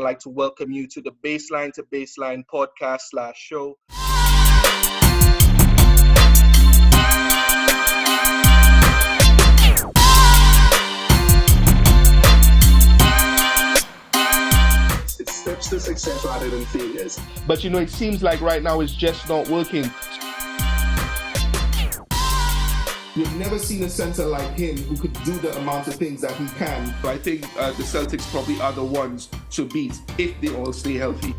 like to welcome you to the Baseline to Baseline podcast/show. It's steps to success rather than failures. But it seems like right now it's just not working. You've never seen a center like him who could do the amount of things that he can. So I think the Celtics probably are the ones to beat if they all stay healthy.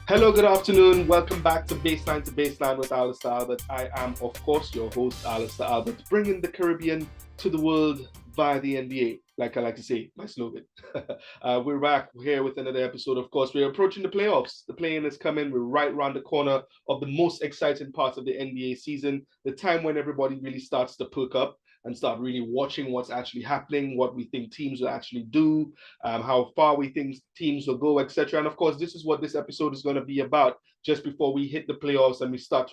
Hello, good afternoon. Welcome back to Baseline with Alister Albert. I am, of course, your host, Alister Albert, bringing the Caribbean to the world via the NBA, like I like to say, my slogan. We're back here with another episode. Of course, we're approaching the playoffs. The play-in is coming. We're right around the corner of the most exciting part of the NBA season, the time when everybody really starts to perk up and start really watching what's actually happening, what we think teams will actually do, how far we think teams will go, etc. And of course, this is what this episode is going to be about, just before we hit the playoffs and we start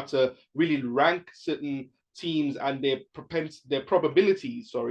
to really rank certain teams and their probabilities of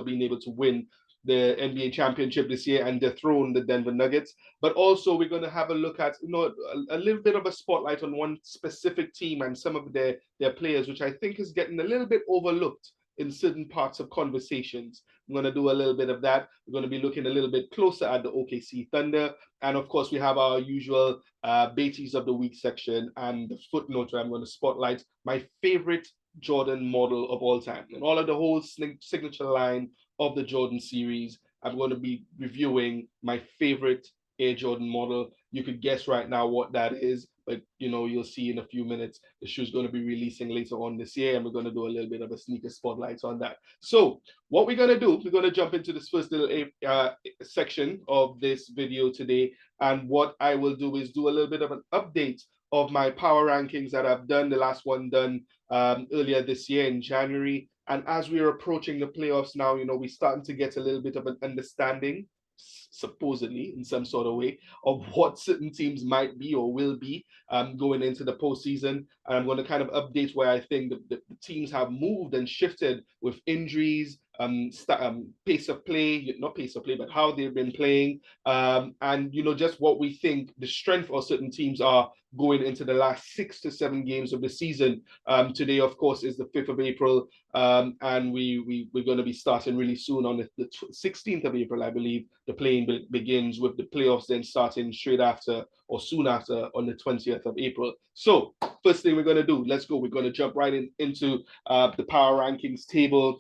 being able to win the NBA championship this year and dethrone the Denver Nuggets. But also we're going to have a look at a little bit of a spotlight on one specific team and some of their players, which I think is getting a little bit overlooked in certain parts of conversations. I'm going to do a little bit of that. We're going to be looking a little bit closer at the OKC Thunder. And of course, we have our usual Bétiz of the week section and the footnote where I'm going to spotlight my favorite Jordan model of all time. And all of the whole signature line of the Jordan series, I'm going to be reviewing my favorite Air Jordan model. You could guess right now what that is, but you'll see in a few minutes. The shoe's going to be releasing later on this year, and we're going to do a little bit of a sneaker spotlight on that. So what we're going to do, we're going to jump into this first little section of this video today, and what I will do is do a little bit of an update of my power rankings that I've done. The last one done earlier this year in January, and as we're approaching the playoffs now, we're starting to get a little bit of an understanding, supposedly in some sort of way, of what certain teams might be or will be going into the postseason. And I'm going to kind of update where I think the teams have moved and shifted with injuries, pace of play, not pace of play, but how they've been playing, and just what we think the strength of certain teams are going into the last 6 to 7 games of the season. Today, of course, is the 5th of April, and we're going to be starting really soon on the 16th of April, I believe. The playing begins with the playoffs then starting straight after or soon after on the 20th of April. So first thing we're going to do, let's go. We're going to jump right into the power rankings table,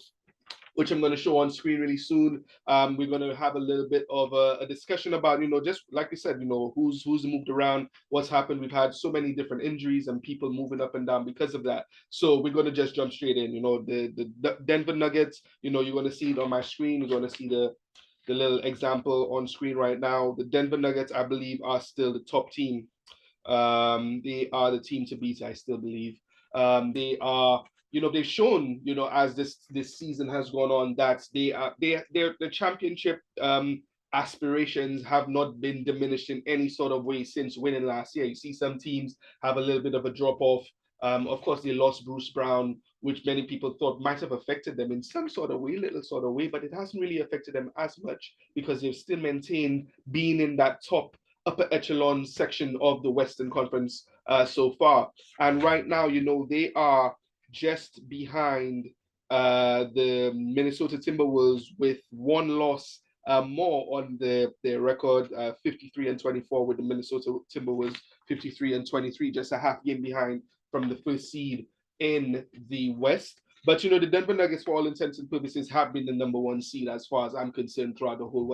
which I'm going to show on screen really soon. We're going to have a little bit of a discussion about, just like I said, who's moved around, what's happened. We've had so many different injuries and people moving up and down because of that. So we're going to just jump straight in. The Denver Nuggets, you're going to see it on my screen. You're going to see the little example on screen right now. The Denver Nuggets, I believe, are still the top team. They are the team to beat, I still believe. They are... they've shown, as this season has gone on, that the championship aspirations have not been diminished in any sort of way since winning last year. You see some teams have a little bit of a drop off. Of course, they lost Bruce Brown, which many people thought might have affected them in some sort of way, little sort of way, but it hasn't really affected them as much because they've still maintained being in that upper echelon section of the Western Conference so far. And right now, they are just behind the Minnesota Timberwolves with one loss more on their record, 53-24 with the Minnesota Timberwolves, 53-23, just a half game behind from the first seed in the West. But the Denver Nuggets, for all intents and purposes, have been the number one seed as far as I'm concerned throughout the whole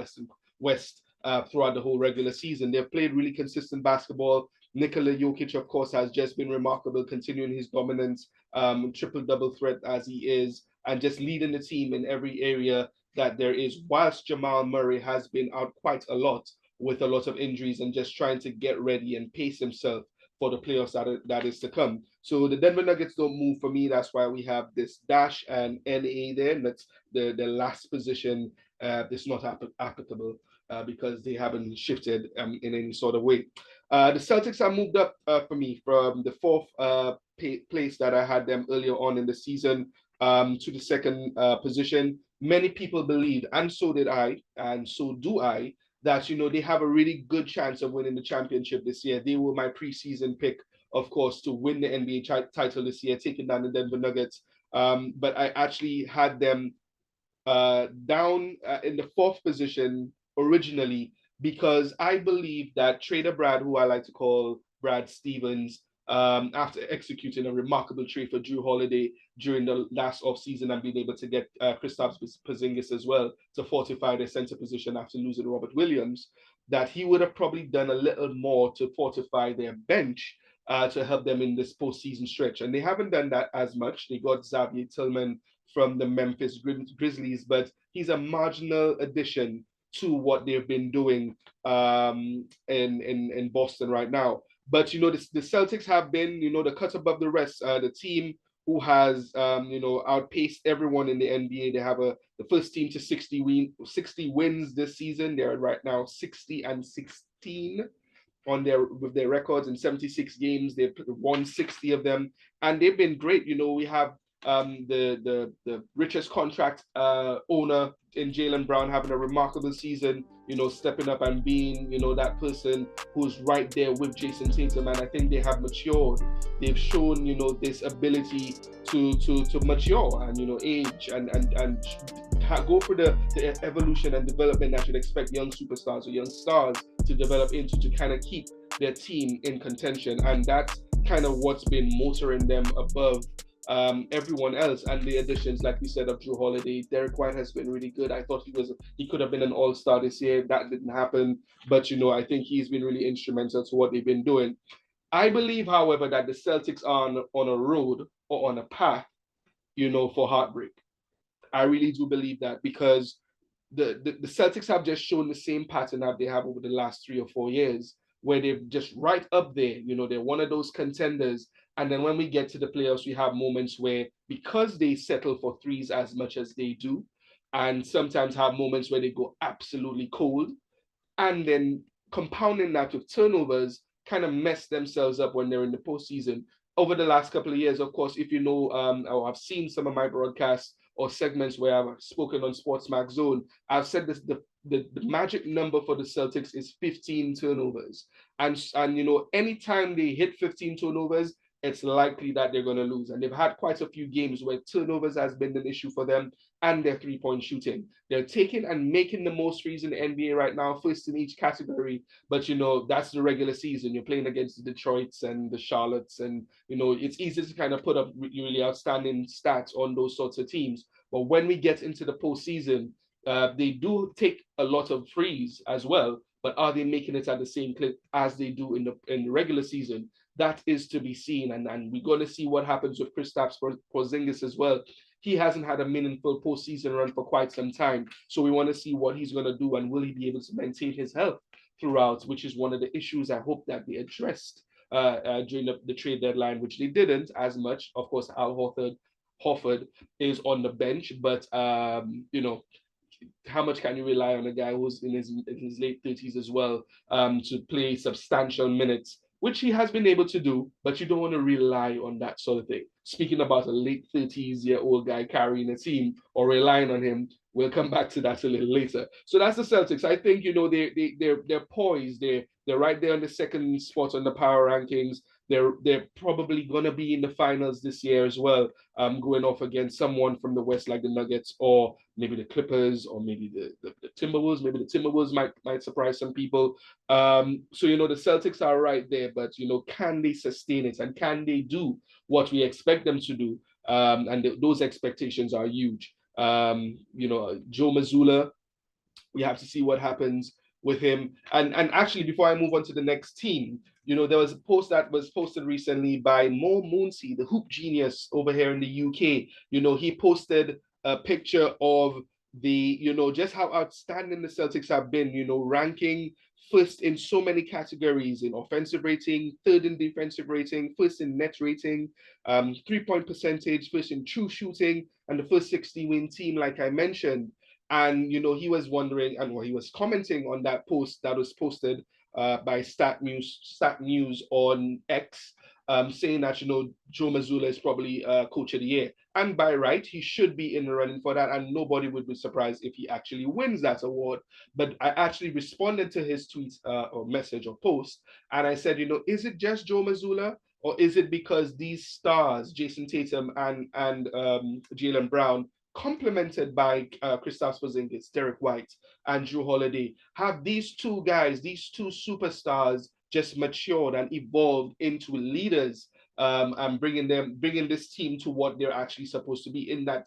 West, throughout the whole regular season. They've played really consistent basketball. Nikola Jokic, of course, has just been remarkable, continuing his dominance, triple-double threat as he is, and just leading the team in every area that there is, whilst Jamal Murray has been out quite a lot with a lot of injuries and just trying to get ready and pace himself for the playoffs that is to come. So the Denver Nuggets don't move for me. That's why we have this dash and NA there. And that's the last position. It's not applicable because they haven't shifted in any sort of way. The Celtics have moved up for me from the 4th place that I had them earlier on in the season to the 2nd position. many people believed, and so did I, and so do I, that they have a really good chance of winning the championship this year. They were my preseason pick, of course, to win the NBA title this year, taking down the Denver Nuggets. But I actually had them down in the fourth position originally, because I believe that Trader Brad, who I like to call Brad Stevens, after executing a remarkable trade for Drew Holiday during the last offseason and being able to get Kristaps Porzingis as well to fortify their center position after losing Robert Williams, that he would have probably done a little more to fortify their bench to help them in this postseason stretch. And they haven't done that as much. They got Xavier Tillman from the Memphis Grizzlies, but he's a marginal addition to what they've been doing in Boston right now. But the Celtics have been the cut above the rest, the team who has outpaced everyone in the NBA. They have the first team to 60 wins this season. They're right now 60-16 with their records in 76 games. They've won 60 of them, and they've been great. We have the richest contract owner in Jaylen Brown having a remarkable season, stepping up and being, that person who's right there with Jason Tatum. And I think they have matured. They've shown, this ability to mature and, age and go through the evolution and development that you'd expect young superstars or young stars to develop into, to kind of keep their team in contention. And that's kind of what's been motoring them above everyone else. And the additions, like we said, of Drew Holiday, Derek White has been really good. I thought he could have been an all-star this year. That didn't happen, but I think he's been really instrumental to what they've been doing. I believe, however, that the Celtics are on a road or on a path, for heartbreak. I really do believe that, because the Celtics have just shown the same pattern that they have over the last 3 or 4 years, where they're just right up there. They're one of those contenders. And then when we get to the playoffs, we have moments where, because they settle for threes as much as they do, and sometimes have moments where they go absolutely cold, and then compounding that with turnovers, kind of mess themselves up when they're in the postseason. Over the last couple of years, of course, if or I've seen some of my broadcasts or segments where I've spoken on Sports Max Zone, I've said this: the magic number for the Celtics is 15 turnovers, and anytime they hit 15 turnovers, it's likely that they're going to lose. And they've had quite a few games where turnovers has been an issue for them, and their three-point shooting. They're taking and making the most threes in the NBA right now, first in each category. But, that's the regular season. You're playing against the Detroits and the Charlottes, and, it's easy to kind of put up really outstanding stats on those sorts of teams. But when we get into the postseason, they do take a lot of threes as well, but are they making it at the same clip as they do in the regular season? That is to be seen, and we're going to see what happens with Kristaps Porzingis as well. He hasn't had a meaningful postseason run for quite some time, so we want to see what he's going to do, and will he be able to maintain his health throughout, which is one of the issues I hope that they addressed during the trade deadline, which they didn't as much. Of course, Al Horford is on the bench, but how much can you rely on a guy who's in his late 30s as well to play substantial minutes, which he has been able to do, but you don't want to rely on that sort of thing. Speaking about a late 30s-year-old guy carrying a team or relying on him, we'll come back to that a little later. So that's the Celtics. I think, they're poised. They're right there on the second spot on the power rankings. They're probably going to be in the finals this year as well, going off against someone from the West like the Nuggets, or maybe the Clippers, or maybe the Timberwolves. Maybe the Timberwolves might surprise some people. So, the Celtics are right there, but, can they sustain it, and can they do what we expect them to do? And those expectations are huge. Joe Mazzulla, we have to see what happens with him. And actually, before I move on to the next team, there was a post that was posted recently by Mo Moonsey, the hoop genius over here in the UK. He posted a picture of just how outstanding the Celtics have been, ranking first in so many categories: in offensive rating, third in defensive rating, first in net rating, 3-point percentage, first in true shooting, and the first 60-win team, like I mentioned. And, he was wondering, and he was commenting on that post that was posted by Stat News on X, saying that, Joe Mazzulla is probably coach of the year. And by right, he should be in the running for that, and nobody would be surprised if he actually wins that award. But I actually responded to his tweet or message or post, and I said, is it just Joe Mazzulla? Or is it because these stars, Jason Tatum and Jaylen Brown, complemented by Kristaps Porzingis, Derek White, and Drew Holiday, have these two guys, these two superstars, just matured and evolved into leaders, and bringing this team to what they're actually supposed to be in that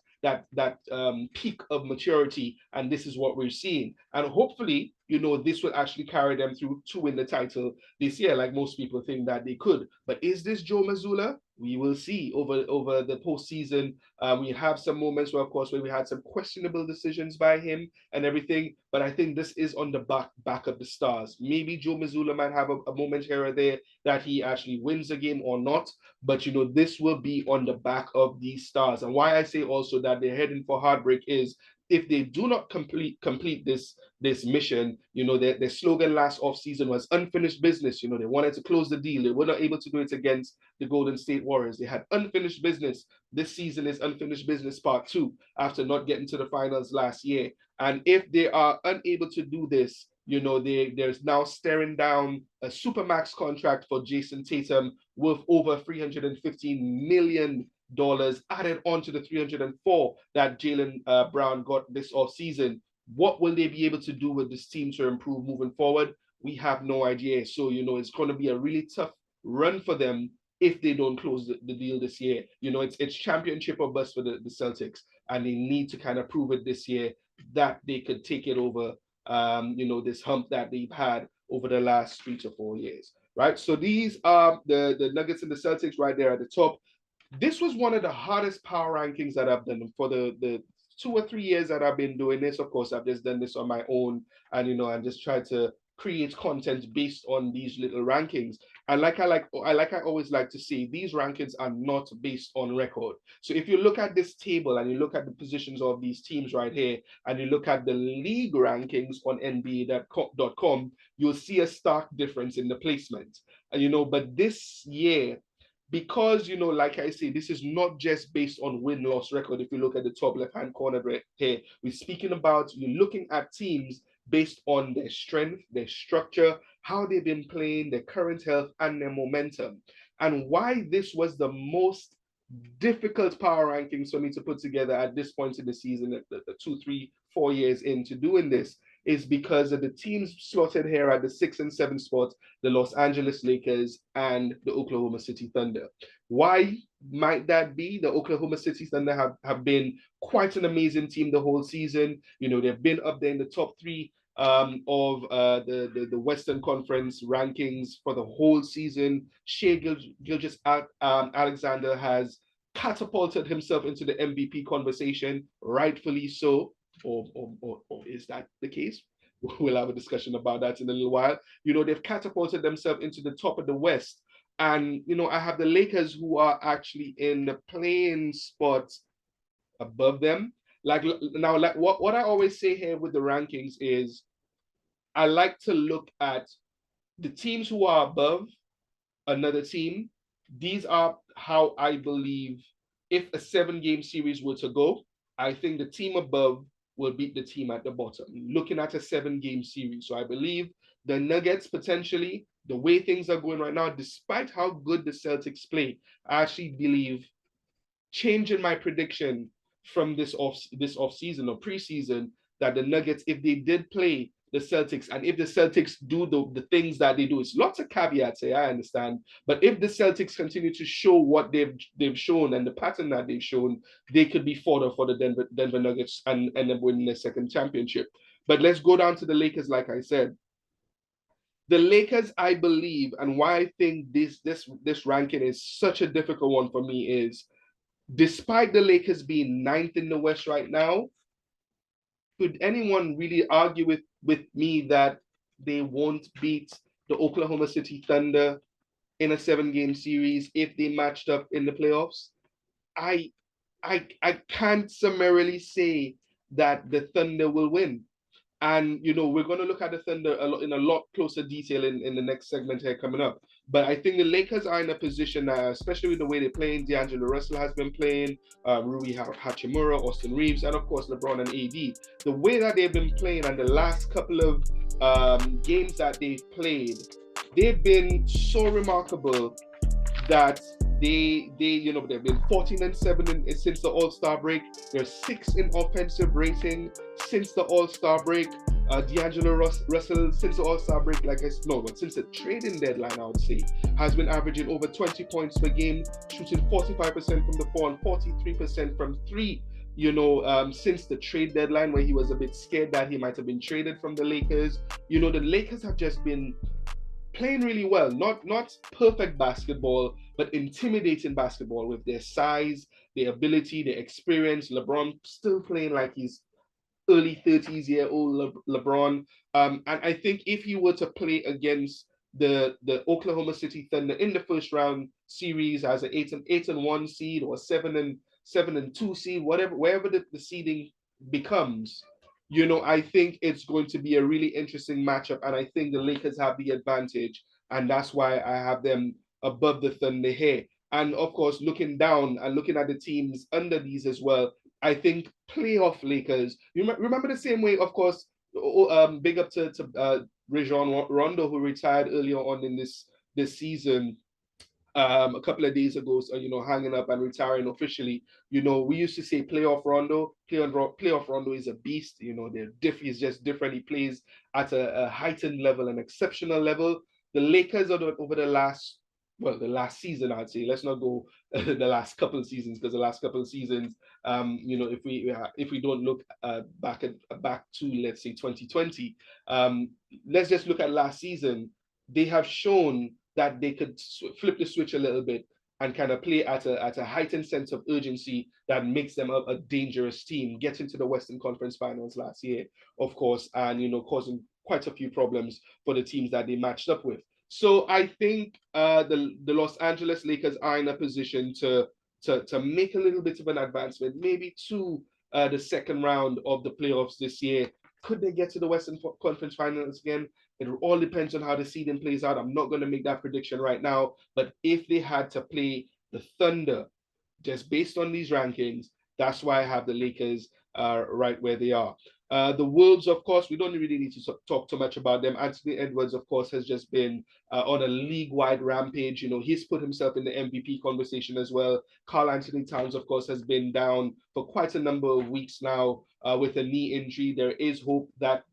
peak of maturity, and this is what we're seeing. And hopefully, this will actually carry them through to win the title this year, like most people think that they could. But is this Joe Mazzulla? We will see over the postseason. We have some moments where, of course, where we had some questionable decisions by him and everything. But I think this is on the back of the stars. Maybe Joe Mazzulla might have a moment here or there that he actually wins a game or not. But this will be on the back of these stars. And why I say also that they're heading for heartbreak is if they do not complete this mission, their slogan last offseason was unfinished business. They wanted to close the deal. They were not able to do it against the Golden State Warriors. They had unfinished business. This season is unfinished business part 2 after not getting to the finals last year. And if they are unable to do this, there's now staring down a supermax contract for Jason Tatum worth over $315 million added on to the 304 that Jaylen Brown got this offseason. What will they be able to do with this team to improve moving forward? We have no idea. So, it's going to be a really tough run for them if they don't close the deal this year. It's championship or bust for the Celtics, and they need to kind of prove it this year that they could take it over, this hump that they've had over the last 3 to 4 years, right? So these are the Nuggets and the Celtics right there at the top. This was one of the hardest power rankings that I've done for the 2 or 3 years that I've been doing this. Of course, I've just done this on my own, and and just tried to create content based on these little rankings. And I always like to say, these rankings are not based on record. So if you look at this table and you look at the positions of these teams right here, and you look at the league rankings on NBA.com, you'll see a stark difference in the placement. But this year, because, like I say, this is not just based on win-loss record. If you look at the top left-hand corner right here, we're speaking about, you're looking at teams based on their strength, their structure, how they've been playing, their current health, and their momentum. And why this was the most difficult power rankings for me to put together at this point in the season, the 2, 3, 4 years into doing this, is because of the teams slotted here at the 6 and 7 spots, the Los Angeles Lakers and the Oklahoma City Thunder. Why might that be? The Oklahoma City Thunder have been quite an amazing team the whole season. They've been up there in the top 3 of the Western Conference rankings for the whole season. Shai Gilgeous-Alexander has catapulted himself into the MVP conversation, rightfully so. Or is that the case? We'll have a discussion about that in a little while. They've catapulted themselves into the top of the West. And, I have the Lakers who are actually in the playing spots above them. What I always say here with the rankings is I like to look at the teams who are above another team. These are how I believe if a 7-game series were to go, I think the team above will beat the team at the bottom, looking at a 7-game series. So I believe the Nuggets potentially, the way things are going right now, despite how good the Celtics play, I actually believe changing my prediction from this off season or preseason, that the Nuggets, if they did play the Celtics, and if the Celtics do the things that they do, it's lots of caveats here, I understand, but if the Celtics continue to show what they've shown and the pattern that they've shown, they could be fodder for the Denver Nuggets and end up winning their second championship. But let's go down to the Lakers. Like I said, the Lakers, I believe, and why I think this ranking is such a difficult one for me is, despite the Lakers being 9th in the West right now, could anyone really argue with me that they won't beat the Oklahoma City Thunder in a 7-game series if they matched up in the playoffs? I can't summarily say that the Thunder will win. And, we're going to look at the Thunder in a lot closer detail in the next segment here coming up. But I think the Lakers are in a position, especially with the way they're playing. D'Angelo Russell has been playing, Rui Hachimura, Austin Reeves, and of course LeBron and AD. The way that they've been playing and the last couple of games that they've played, they've been so remarkable that they've been 14-7 since the All-Star break. They're 6th in offensive rating since the All-Star break. D'Angelo Russell, since the All-Star break, since the trading deadline, I would say, has been averaging over 20 points per game, shooting 45% from the floor and 43% from three. Since the trade deadline, where he was a bit scared that he might have been traded from the Lakers. The Lakers have just been playing really well, not perfect basketball, but intimidating basketball with their size, their ability, their experience. LeBron still playing like he's early 30s-year-old LeBron. And I think if he were to play against the Oklahoma City Thunder in the first round series as an 8-1 seed or 7-2 seed, wherever the seeding becomes, I think it's going to be a really interesting matchup, and I think the Lakers have the advantage, and that's why I have them above the Thunder here. And of course, looking down and looking at the teams under these as well, I think playoff Lakers. You remember the same way, of course. Big up to Rajon Rondo, who retired earlier on in this season. A couple of days ago, so, hanging up and retiring officially. We used to say playoff Rondo. Playoff Rondo is a beast. He's just different. He plays at a heightened level, an exceptional level. The Lakers over the last season, I'd say. Let's not go the last couple of seasons, because the last couple of seasons, if we don't look back to, let's say, 2020, let's just look at last season. They have shown that they could flip the switch a little bit and kind of play at a heightened sense of urgency that makes them a dangerous team. Getting to the Western Conference Finals last year, of course, and causing quite a few problems for the teams that they matched up with. So I think the Los Angeles Lakers are in a position to make a little bit of an advancement, maybe to the second round of the playoffs this year. Could they get to the Western Conference Finals again? It all depends on how the seeding plays out. I'm not going to make that prediction right now, but if they had to play the Thunder, just based on these rankings, that's why I have the Lakers right where they are. The Wolves, of course, we don't really need to talk too much about them. Anthony Edwards, of course, has just been on a league-wide rampage. He's put himself in the MVP conversation as well. Karl-Anthony Towns, of course, has been down for quite a number of weeks now with a knee injury. There is hope that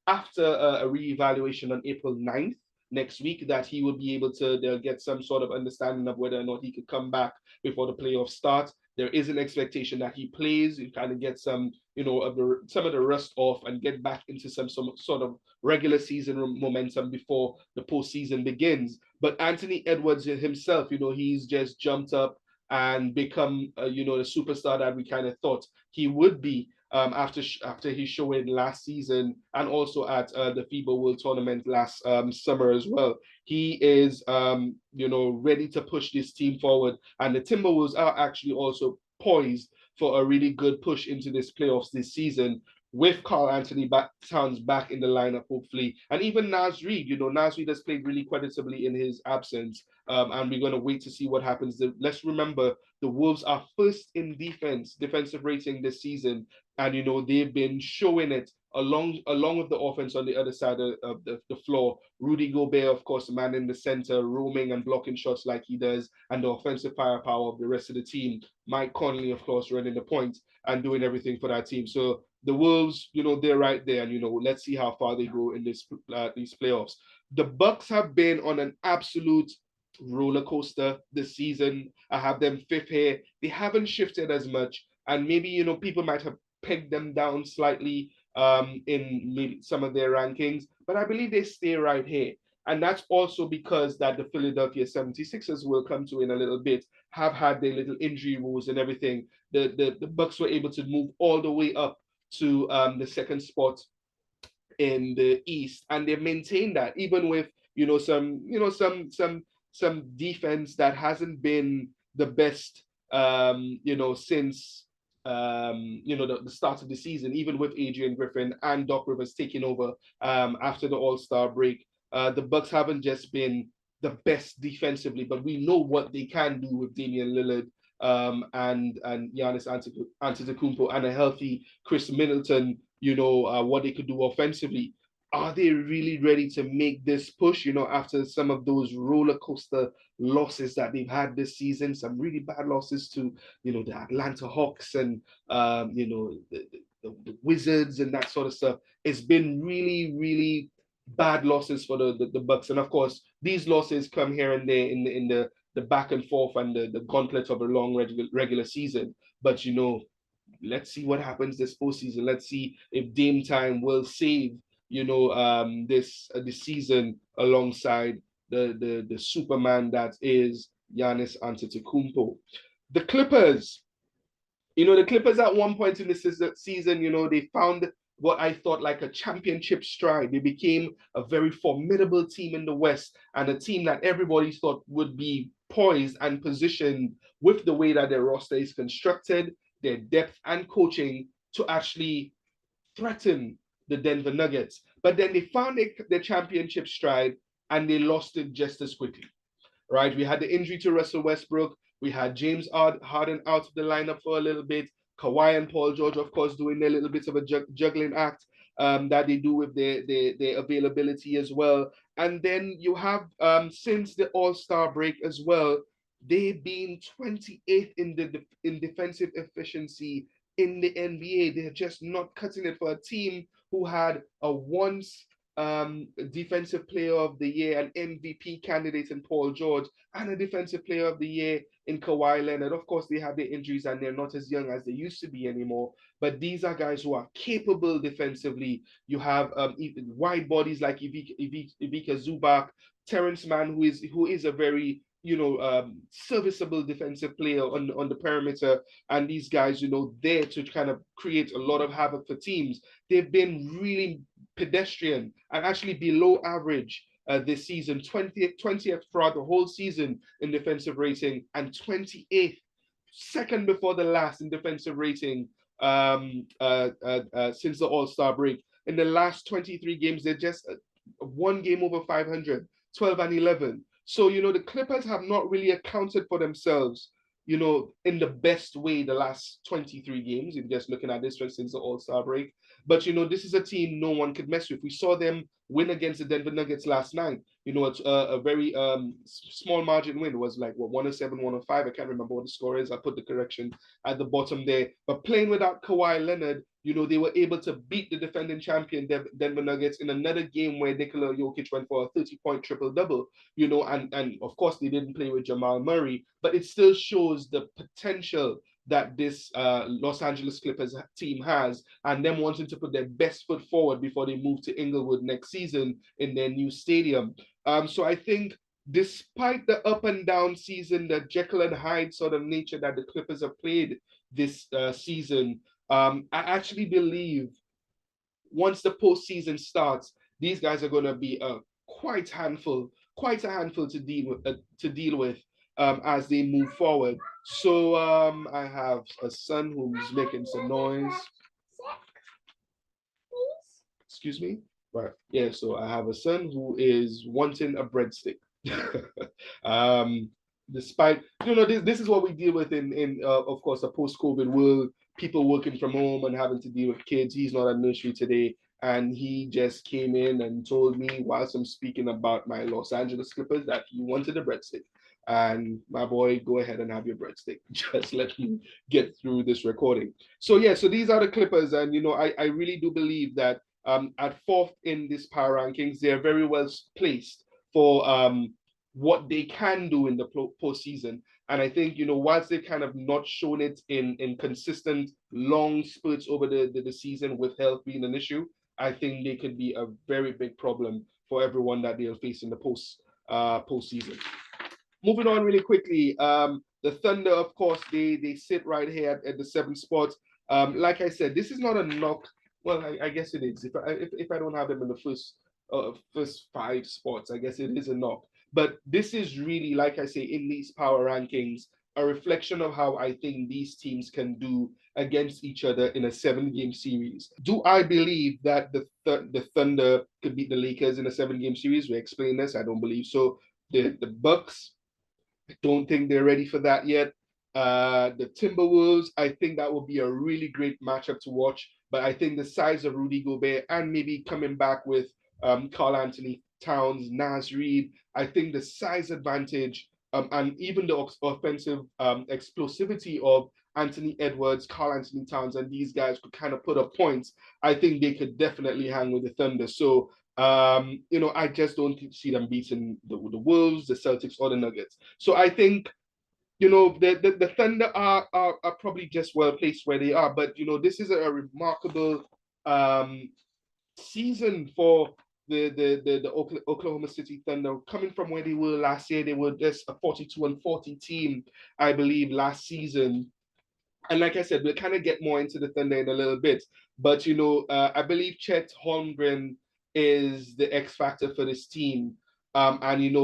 after a reevaluation on April 9th, next week, that he will be able to they'll get some sort of understanding of whether or not he could come back before the playoffs start. There is an expectation that he plays, you kind of get some of the rust off and get back into some sort of regular season momentum before the postseason begins. But Anthony Edwards himself, he's just jumped up and become the superstar that we kind of thought he would be after his showing last season, and also at the FIBA World Tournament last summer as well. He is ready to push this team forward, and the Timberwolves are actually also poised for a really good push into this playoffs this season, with Karl-Anthony Towns back in the lineup, hopefully. And even Naz Reid, Naz Reid has played really creditably in his absence. And we're going to wait to see what happens. Let's remember, the Wolves are first in defensive rating this season. And, they've been showing it along with the offense on the other side of the floor. Rudy Gobert, of course, the man in the center, roaming and blocking shots like he does, and the offensive firepower of the rest of the team. Mike Conley, of course, running the point and doing everything for that team. So the Wolves, they're right there, and let's see how far they go in these playoffs. The Bucks have been on an absolute roller coaster this season. I have them 5th here. They haven't shifted as much, and maybe people might have pegged them down slightly in maybe some of their rankings, but I believe they stay right here. And that's also because that the Philadelphia 76ers, will come to in a little bit, have had their little injury woes and everything. The Bucks were able to move all the way up to the second spot in the East, and they've maintained that even with some defense that hasn't been the best since the start of the season, even with Adrian Griffin and Doc Rivers taking over after the All-Star break. The Bucks haven't just been the best defensively, but we know what they can do with Damian Lillard and Giannis Antetokounmpo and a healthy Chris Middleton, what they could do offensively. Are they really ready to make this push, after some of those roller coaster losses that they've had this season, some really bad losses to, the Atlanta Hawks and, the Wizards and that sort of stuff. It's been really, really bad losses for the Bucks. And of course, these losses come here and there in the back and forth and the gauntlet of a long regular season. But, let's see what happens this postseason. Let's see if Dame Time will save this season alongside the Superman that is Giannis Antetokounmpo. The Clippers, at one point in the season, they found what I thought like a championship stride. They became a very formidable team in the West and a team that everybody thought would be poised and positioned with the way that their roster is constructed, their depth and coaching to actually threaten the Denver Nuggets. But then they found their championship stride and they lost it just as quickly, right? We had the injury to Russell Westbrook. We had James Harden out of the lineup for a little bit. Kawhi and Paul George, of course, doing their little bit of a juggling act that they do with their availability as well. And then you have, since the All-Star break as well, they've been 28th in defensive efficiency in the NBA. They're just not cutting it for a team who had a once defensive player of the year, an MVP candidate in Paul George, and a defensive player of the year in Kawhi Leonard. Of course, they have their injuries and they're not as young as they used to be anymore, but these are guys who are capable defensively. You have wide bodies like Ivica Zubac, Terrence Mann, who is a very serviceable defensive player on the perimeter, and these guys, there to kind of create a lot of havoc for teams. They've been really pedestrian and actually below average this season, 20th throughout the whole season in defensive rating, and 28th, second before the last in defensive rating since the All-Star break. In the last 23 games, they're just one game over 500, 12 and 11. So, the Clippers have not really accounted for themselves, in the best way the last 23 games, if you're just looking at this one since the All-Star break. But, this is a team no one could mess with. We saw them win against the Denver Nuggets last night. It's a very small margin win. It was like, 107, 105. I can't remember what the score is. I put the correction at the bottom there. But playing without Kawhi Leonard, they were able to beat the defending champion Denver Nuggets in another game where Nikola Jokic went for a 30-point triple-double, and of course they didn't play with Jamal Murray, but it still shows the potential that this Los Angeles Clippers team has, and them wanting to put their best foot forward before they move to Inglewood next season in their new stadium. So I think despite the up and down season, the Jekyll and Hyde sort of nature that the Clippers have played this season, I actually believe once the postseason starts, these guys are going to be quite a handful to deal with as they move forward. So I have a son who's making some noise. Excuse me. Right. Yeah. So I have a son who is wanting a breadstick. Despite this is what we deal with in of course a post-COVID world. People working from home and having to deal with kids. He's not at nursery today, and he just came in and told me whilst I'm speaking about my Los Angeles Clippers that he wanted a breadstick. And my boy, go ahead and have your breadstick. Just let me get through this recording. So yeah, so these are the Clippers, and I really do believe that at fourth in this power rankings, they're very well placed for what they can do in the postseason. And I think, whilst they've kind of not shown it in consistent long spurts over the season with health being an issue, I think they could be a very big problem for everyone that they'll face in the postseason. Moving on really quickly, the Thunder, of course, they sit right here at the 7th spot. Like I said, this is not a knock. Well, I guess it is. If I don't have them in the first 5 spots, I guess it is a knock. But this is really, like I say, in these power rankings, a reflection of how I think these teams can do against each other in a 7-game series. Do I believe that the Thunder could beat the Lakers in a 7-game series? We explained this. I don't believe so. The Bucks, I don't think they're ready for that yet. The Timberwolves, I think that will be a really great matchup to watch. But I think the size of Rudy Gobert and maybe coming back with Karl Anthony Towns, Naz Reid, I think the size advantage and even the offensive explosivity of Anthony Edwards, Karl Anthony Towns, and these guys could kind of put up points. I think they could definitely hang with the Thunder. So, I just don't see them beating the Wolves, the Celtics, or the Nuggets. So I think, the Thunder are probably just well placed where they are. But, this is a remarkable season for the Oklahoma City Thunder, coming from where they were last year. They were just a 42-40 team, I believe, last season. And like I said, we'll kind of get more into the Thunder in a little bit. But, I believe Chet Holmgren is the X factor for this team. And,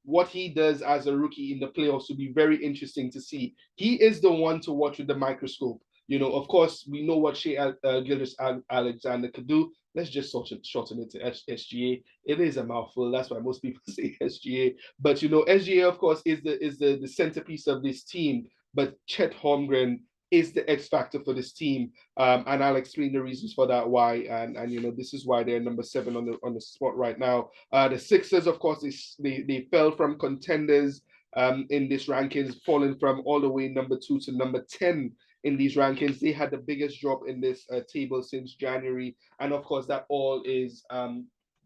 what he does as a rookie in the playoffs will be very interesting to see. He is the one to watch with the microscope. Of course, we know what Shea Gilgeous-Alexander could do. Let's just shorten it to SGA. It is a mouthful. That's why most people say SGA. But, SGA, of course, is the centerpiece of this team. But Chet Holmgren is the X factor for this team, and I'll explain the reasons for that. Why, and this is why they're number 7 on the spot right now. The Sixers, of course, they fell from contenders in this rankings, falling from all the way number 2 to number 10 in these rankings. They had the biggest drop in this table since January, and of course that all is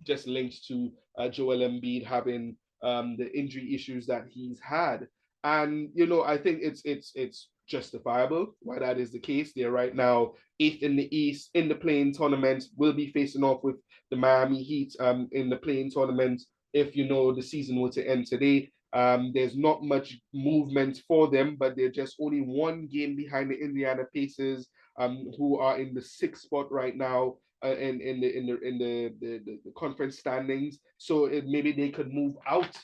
just linked to Joel Embiid having the injury issues that he's had. And I think it's justifiable why that is the case. They're right now 8th in the East in the play-in tournament. Will be facing off with the Miami Heat in the play-in tournament if the season were to end today. There's not much movement for them, but they're just only 1 game behind the Indiana Pacers, who are in the 6th spot right now in the conference standings. So maybe they could move out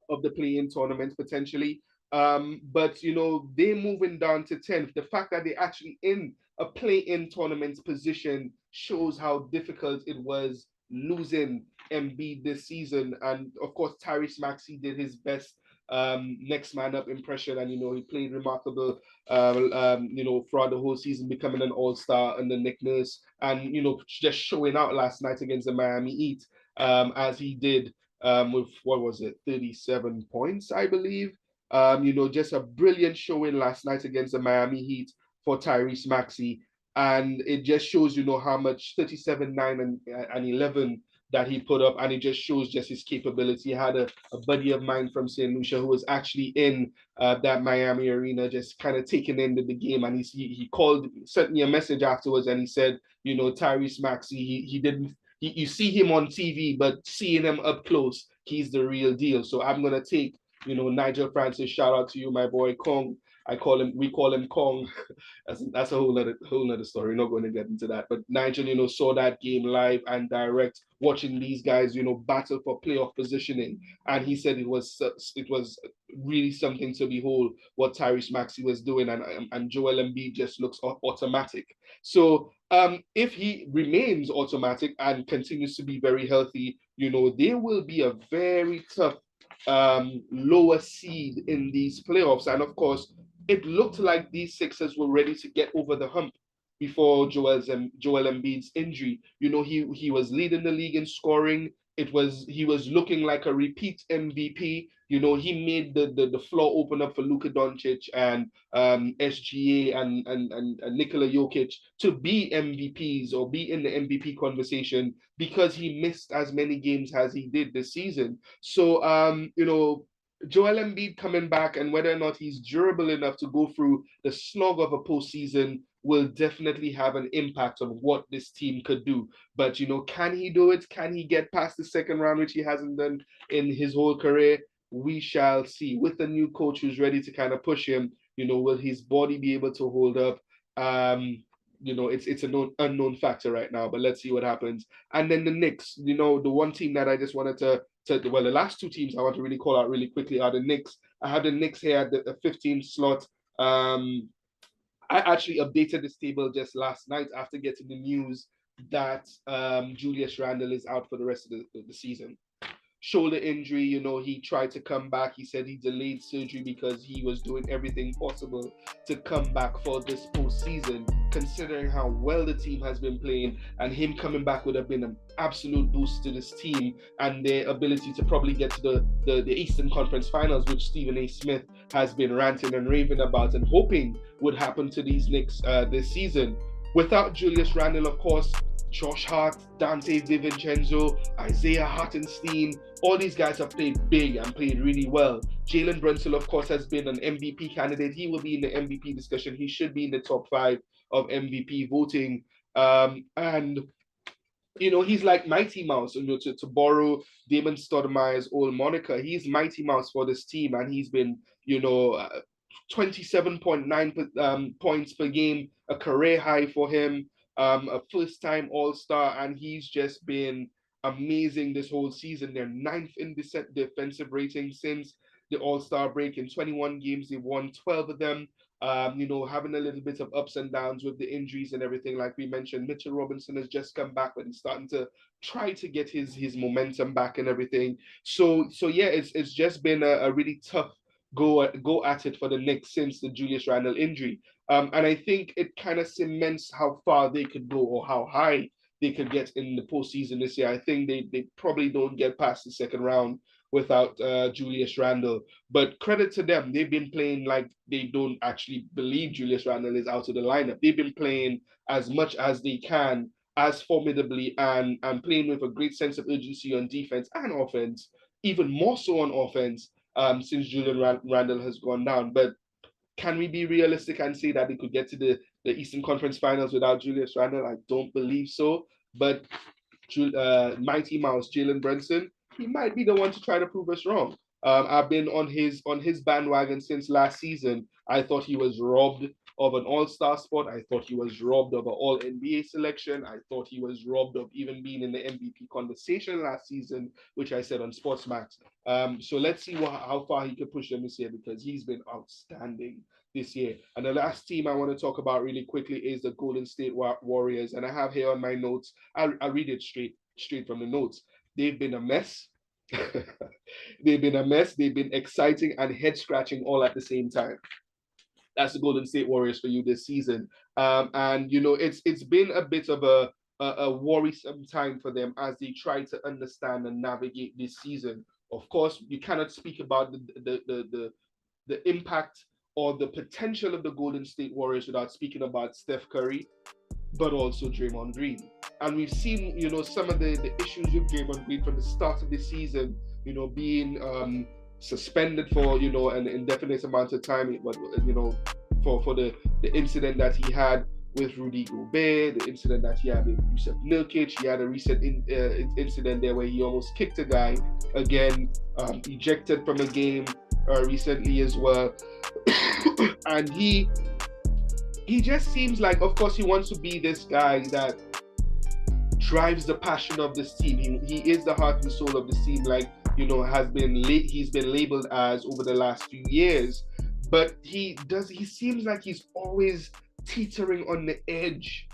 of the play-in tournament potentially. But they're moving down to 10th. The fact that they're actually in a play-in tournament position shows how difficult it was losing Embiid this season. And of course, Tyrese Maxey did his best next man up impression, and he played remarkable throughout the whole season, becoming an all-star under Nick Nurse, and just showing out last night against the Miami Heat as he did with 37 points, I believe. Just a brilliant showing last night against the Miami Heat for Tyrese Maxey. And it just shows, how much 37, 9, and 11 that he put up. And it just shows just his capability. He had a buddy of mine from St. Lucia who was actually in that Miami arena, just kind of taking into the game. And he sent me a message afterwards, and he said, Tyrese Maxey, he didn't, you see him on TV, but seeing him up close, he's the real deal. So I'm going to take, Nigel Francis, shout out to you, my boy Kong. We call him Kong. That's a whole other story. We're not going to get into that. But Nigel, saw that game live and direct, watching these guys, battle for playoff positioning. And he said it was really something to behold what Tyrese Maxey was doing. And Joel Embiid just looks automatic. So if he remains automatic and continues to be very healthy, there will be a very tough lower seed in these playoffs. And of course, it looked like these Sixers were ready to get over the hump before Joel Embiid's injury. He was leading the league in scoring. He was looking like a repeat MVP. He made the floor open up for Luka Doncic and SGA and Nikola Jokic to be MVPs or be in the MVP conversation because he missed as many games as he did this season. So, Joel Embiid coming back and whether or not he's durable enough to go through the slog of a postseason will definitely have an impact on what this team could do. But, can he do it? Can he get past the second round, which he hasn't done in his whole career? We shall see. With the new coach who's ready to kind of push him, will his body be able to hold up? It's an unknown factor right now, but let's see what happens. And then the Knicks, the one team that I just wanted the last 2 teams I want to really call out really quickly are the Knicks I have the Knicks here at the 15th slot. I actually updated this table just last night after getting the news that Julius Randle is out for the rest of the season. Shoulder injury, he tried to come back. He said he delayed surgery because he was doing everything possible to come back for this postseason, considering how well the team has been playing, and him coming back would have been an absolute boost to this team and their ability to probably get to the Eastern Conference Finals, which Stephen A. Smith has been ranting and raving about and hoping would happen to these Knicks this season. Without Julius Randle, of course, Josh Hart, Dante DiVincenzo, Isaiah Hartenstein, all these guys have played big and played really well. Jalen Brunson, of course, has been an MVP candidate. He will be in the MVP discussion. He should be in the top 5 of MVP voting. And he's like Mighty Mouse, to borrow Damon Stoudemire's old moniker. He's Mighty Mouse for this team, and he's been, 27.9 points per game, a career high for him. A first-time All-Star, and he's just been amazing this whole season. They're 9th in defensive rating since the All-Star break. In 21 games, they've won 12 of them. Having a little bit of ups and downs with the injuries and everything, like we mentioned. Mitchell Robinson has just come back, but he's starting to try to get his momentum back and everything. So yeah, it's just been a really tough go at it for the Knicks since the Julius Randle injury. And I think it kind of cements how far they could go or how high they could get in the postseason this year. I think they probably don't get past the second round without Julius Randle. But credit to them, they've been playing like they don't actually believe Julius Randle is out of the lineup. They've been playing as much as they can, as formidably, and playing with a great sense of urgency on defense and offense, even more so on offense since Julian Randle has gone down. But can we be realistic and say that they could get to the Eastern Conference Finals without Julius Randle? I don't believe so. But Mighty Mouse, Jalen Brunson, he might be the one to try to prove us wrong. I've been on his bandwagon since last season. I thought he was robbed of an All-Star spot. I thought he was robbed of an All-NBA selection. I thought he was robbed of even being in the MVP conversation last season, which I said on Sportsmax. So let's see how far he can push them this year, because he's been outstanding this year. And the last team I want to talk about really quickly is the Golden State Warriors. And I have here on my notes, I'll read it straight from the notes. They've been a mess. They've been a mess. They've been exciting and head-scratching all at the same time. That's the Golden State Warriors for you this season. And it's been a bit of a worrisome time for them as they try to understand and navigate this season. Of course, you cannot speak about the impact or the potential of the Golden State Warriors without speaking about Steph Curry, but also Draymond Green. And we've seen, some of the issues with Draymond Green from the start of the season, being suspended for, an indefinite amount of time, but, for the incident that he had with Rudy Gobert, the incident that he had with Yusuf Nurkic. He had a recent incident there where he almost kicked a guy, again, ejected from a game recently as well. And he just seems like, of course, he wants to be this guy that drives the passion of this team. He is the heart and soul of this team, like, he's been labeled as over the last few years. But he seems like he's always teetering on the edge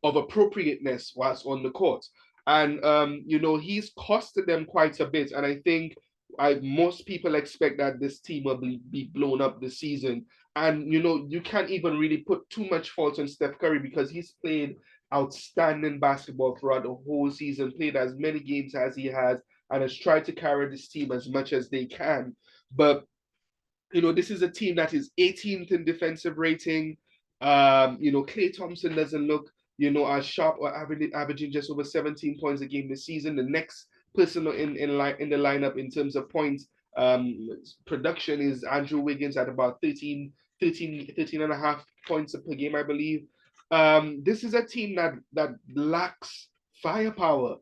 of appropriateness whilst on the court. And, he's costed them quite a bit. And I think most people expect that this team will be blown up this season. And, you can't even really put too much fault on Steph Curry, because he's played outstanding basketball throughout the whole season, played as many games as he has, and has tried to carry this team as much as they can. But, this is a team that is 18th in defensive rating. Klay Thompson doesn't look, as sharp, or averaging just over 17 points a game this season. The next person in the lineup in terms of points production is Andrew Wiggins at about 13 and a half points per game, I believe. This is a team that lacks firepower.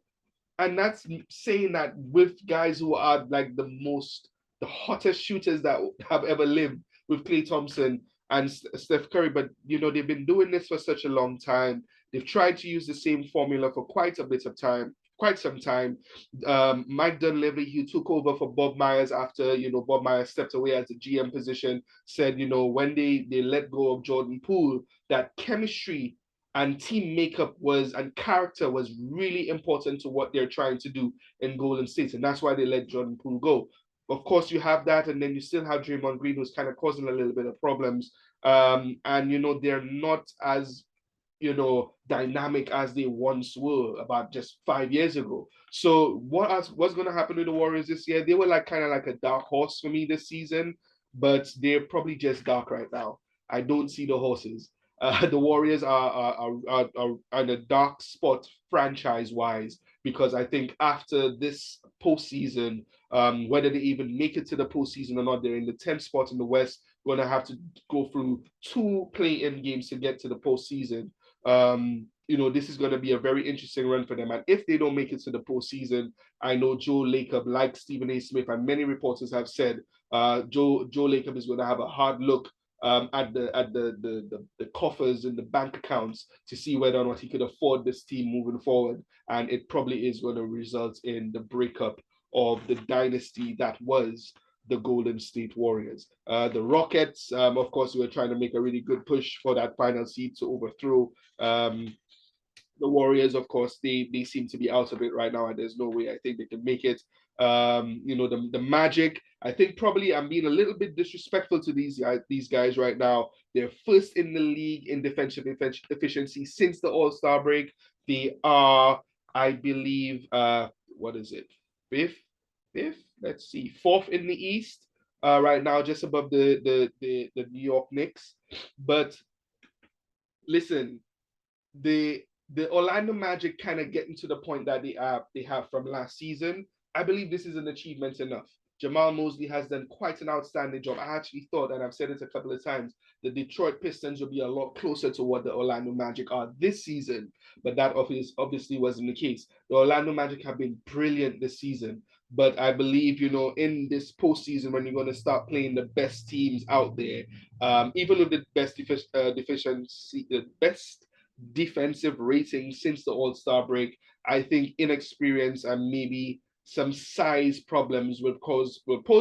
And that's saying that with guys who are like the hottest shooters that have ever lived, with Klay Thompson and Steph Curry. But, they've been doing this for such a long time. They've tried to use the same formula for quite a bit of time. quite some time. Mike Dunleavy, who took over for Bob Myers after, Bob Myers stepped away as the GM position, said, when they let go of Jordan Poole, that chemistry and team makeup and character was really important to what they're trying to do in Golden State. And that's why they let Jordan Poole go. Of course, you have that, and then you still have Draymond Green, who's kind of causing a little bit of problems. And, they're not as, dynamic as they once were about just 5 years ago. So what's going to happen with the Warriors this year? They were kind of like a dark horse for me this season, but they're probably just dark right now. I don't see the horses. The Warriors are in a dark spot franchise-wise, because I think after this postseason, whether they even make it to the postseason or not, they're in the 10th spot in the West, going to have to go through 2 play-in games to get to the postseason. This is going to be a very interesting run for them. And if they don't make it to the postseason, I know Joe Lacob, like Stephen A. Smith, and many reporters have said, Joe Lacob is going to have a hard look at the coffers and the bank accounts to see whether or not he could afford this team moving forward. And it probably is going to result in the breakup of the dynasty that was the Golden State Warriors. The Rockets, of course, were trying to make a really good push for that final seed to overthrow the Warriors. Of course, they seem to be out of it right now, and there's no way I think they can make it. The Magic, I think probably I'm being a little bit disrespectful to these guys right now. They're first in the league in defensive efficiency since the All-Star break. They are, I believe, fifth? Let's see, 4th in the East right now, just above the New York Knicks. But listen, the Orlando Magic kind of getting to the point that they have from last season. I believe this is an achievement enough. Jamal Mosley has done quite an outstanding job. I actually thought, and I've said it a couple of times, the Detroit Pistons will be a lot closer to what the Orlando Magic are this season, but that obviously wasn't the case. The Orlando Magic have been brilliant this season, but I believe, in this postseason, when you're going to start playing the best teams out there, even with the best defensive rating since the All-Star break, I think inexperience and maybe some size problems will pose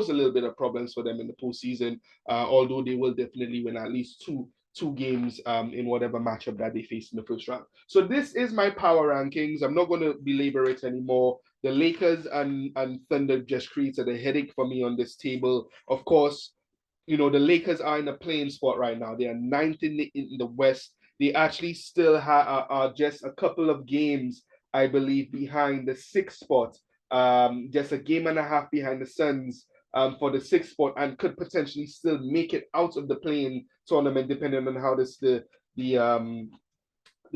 a little bit of problems for them in the postseason, although they will definitely win at least two games in whatever matchup that they face in the first round. So this is my power rankings. I'm not going to belabor it anymore. The Lakers and Thunder just created a headache for me on this table. Of course, the Lakers are in a playing spot right now. They are 9th in the West. They actually still are just a couple of games, I believe, behind the 6th spot. Just a game and a half behind the Suns for the 6th spot, and could potentially still make it out of the play-in tournament, depending on how the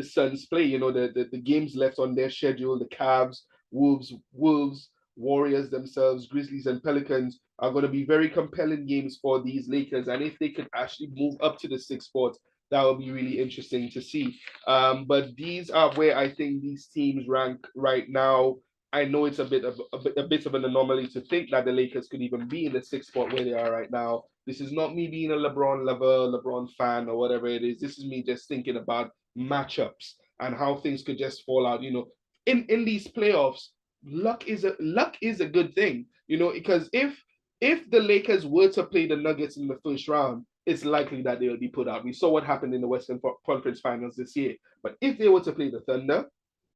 Suns play. The games left on their schedule, the Cavs, Wolves, Warriors themselves, Grizzlies, and Pelicans are going to be very compelling games for these Lakers. And if they could actually move up to the 6th spot, that would be really interesting to see. But these are where I think these teams rank right now. I know it's a bit of an anomaly to think that the Lakers could even be in the 6th spot where they are right now. This is not me being a LeBron lover, LeBron fan, or whatever it is. This is me just thinking about matchups and how things could just fall out. In these playoffs, luck is a good thing. Because if the Lakers were to play the Nuggets in the first round, it's likely that they'll be put out. We saw what happened in the Western Conference Finals this year. But if they were to play the Thunder,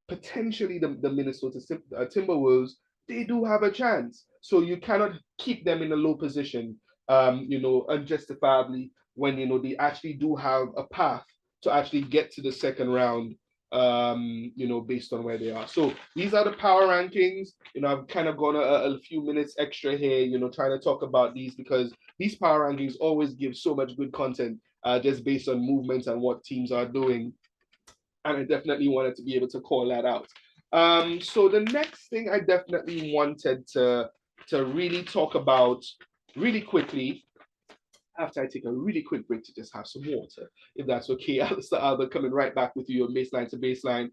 potentially the Minnesota Timberwolves, they do have a chance. So you cannot keep them in a low position, unjustifiably, when, they actually do have a path to actually get to the second round, based on where they are. So these are the power rankings. I've kind of gone a few minutes extra here, trying to talk about these, because these power rankings always give so much good content, just based on movements and what teams are doing. And I definitely wanted to be able to call that out. So the next thing I definitely wanted to really talk about really quickly, after I take a really quick break to just have some water, if that's okay. Alister Albert coming right back with you on Baseline to Baseline.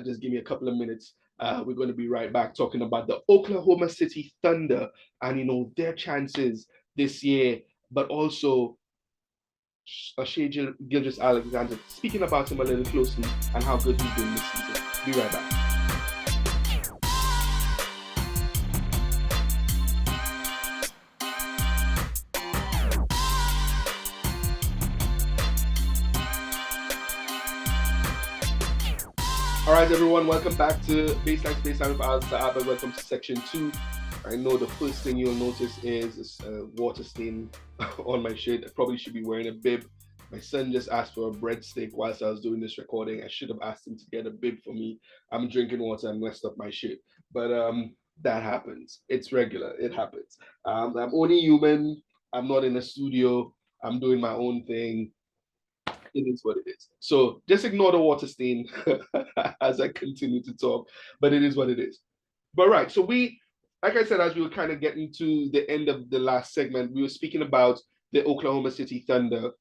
Just give me a couple of minutes. We're going to be right back talking about the Oklahoma City Thunder and, their chances this year, but also Shai Gilgeous-Alexander, speaking about him a little closely and how good he's been this season. Be right back. All right, everyone, welcome back to Baseline to Baseline with Alister. Welcome to section 2. I know the first thing you'll notice is this water stain on my shirt. I probably should be wearing a bib. My son just asked for a breadstick whilst I was doing this recording. I should have asked him to get a bib for me. I'm drinking water and messed up my shirt. But that happens. It's regular. It happens. I'm only human. I'm not in a studio. I'm doing my own thing. It is what it is. So just ignore the water stain as I continue to talk, but it is what it is. But right, so like I said, as we were kind of getting to the end of the last segment, we were speaking about the Oklahoma City Thunder.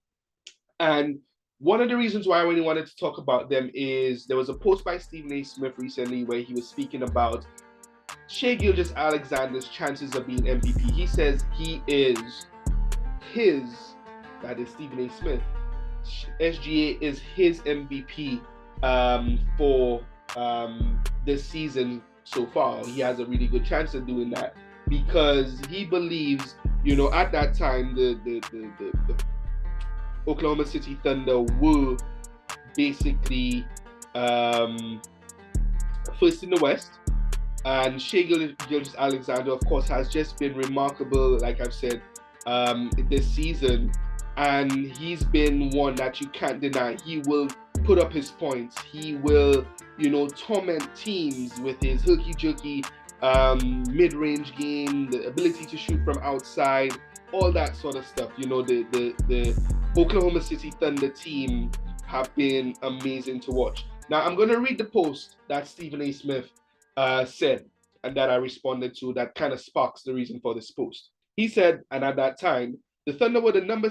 And one of the reasons why I really wanted to talk about them is there was a post by Stephen A. Smith recently where he was speaking about Shai Gilgeous-Alexander's chances of being MVP. He says he is that is Stephen A. Smith, SGA is his MVP for this season so far. He has a really good chance of doing that because he believes, at that time, the Oklahoma City Thunder were basically first in the West. And Shai Gilgeous-Alexander, of course, has just been remarkable, like I've said, this season. And he's been one that you can't deny. He will put up his points. He will, torment teams with his herky-jerky mid-range game, the ability to shoot from outside, all that sort of stuff. The Oklahoma City Thunder team have been amazing to watch. Now, I'm going to read the post that Stephen A. Smith said and that I responded to that kind of sparks the reason for this post. He said, and at that time, the Thunder were the number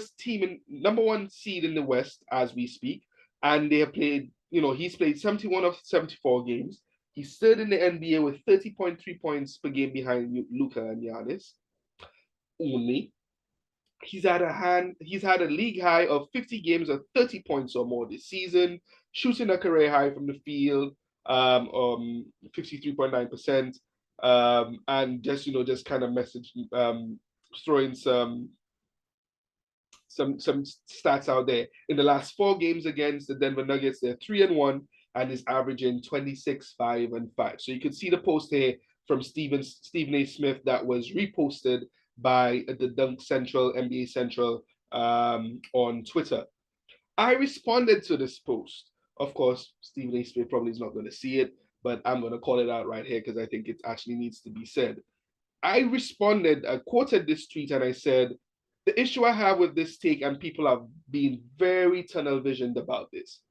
one seed in the West as we speak, and they have played, he's played 71 of 74 games. He's third in the NBA with 30.3 points per game behind Luka and Giannis. Only. He's had a league high of 50 games of 30 points or more this season, shooting a career high from the field, 53.9%, and just kind of throwing some stats out there. In the last 4 games against the Denver Nuggets, they're 3-1 and is averaging 26, 5, and 5. So you can see the post here from Stephen A. Smith that was reposted by the Dunk Central, NBA Central on Twitter. I responded to this post. Of course, Stephen A. Smith probably is not going to see it, but I'm going to call it out right here because I think it actually needs to be said. I quoted this tweet and I said, the issue I have with this take, and people have been very tunnel visioned about this.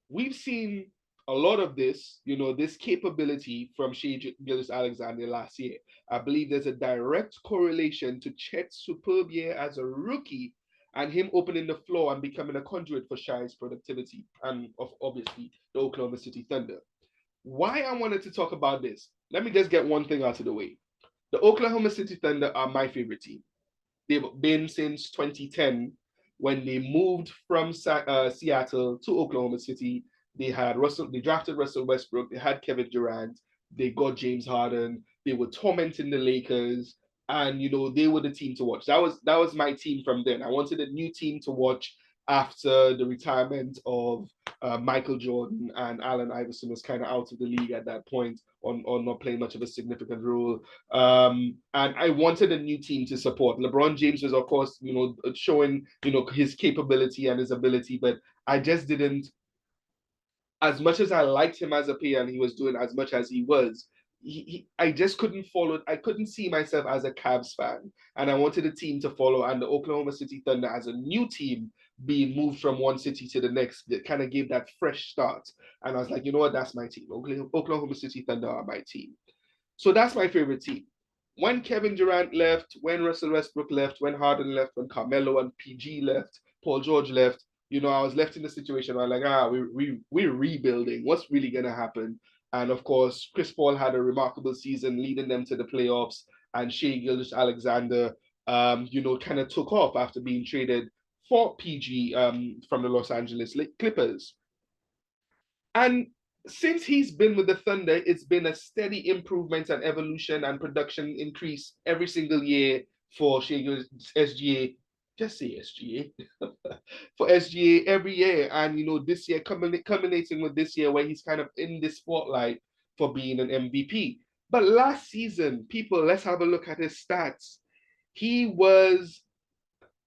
We've seen a lot of this, this capability from Shai Gilgeous-Alexander last year. I believe there's a direct correlation to Chet's superb year as a rookie and him opening the floor and becoming a conduit for Shai's productivity and obviously the Oklahoma City Thunder. Why I wanted to talk about this, let me just get one thing out of the way. The Oklahoma City Thunder are my favorite team. They've been since 2010 when they moved from Seattle to Oklahoma City. They drafted Russell Westbrook. They had Kevin Durant. They got James Harden. They were tormenting the Lakers, and they were the team to watch. That was my team from then. I wanted a new team to watch after the retirement of Michael Jordan, and Allen Iverson was kind of out of the league at that point, or not playing much of a significant role. And I wanted a new team to support. LeBron James was, of course, showing his capability and his ability, but I just didn't. As much as I liked him as a player and he was doing as much as he was, I just couldn't follow. I couldn't see myself as a Cavs fan, and I wanted a team to follow. And the Oklahoma City Thunder, as a new team, being moved from one city to the next, that kind of gave that fresh start. And I was like, you know what, that's my team. Oklahoma City Thunder are my team. So that's my favorite team. When Kevin Durant left, when Russell Westbrook left, when Harden left, when Carmelo and PG left, Paul George left, I was left in a situation where I'm like, we're rebuilding. What's really going to happen? And of course, Chris Paul had a remarkable season leading them to the playoffs, and Shai Gilgeous-Alexander, kind of took off after being traded for PG from the Los Angeles Clippers. And since he's been with the Thunder, it's been a steady improvement and evolution and production increase every single year for SGA. just say SGA, for SGA every year. And, this year culminating with this year where he's kind of in the spotlight for being an MVP. But last season, people, let's have a look at his stats. He was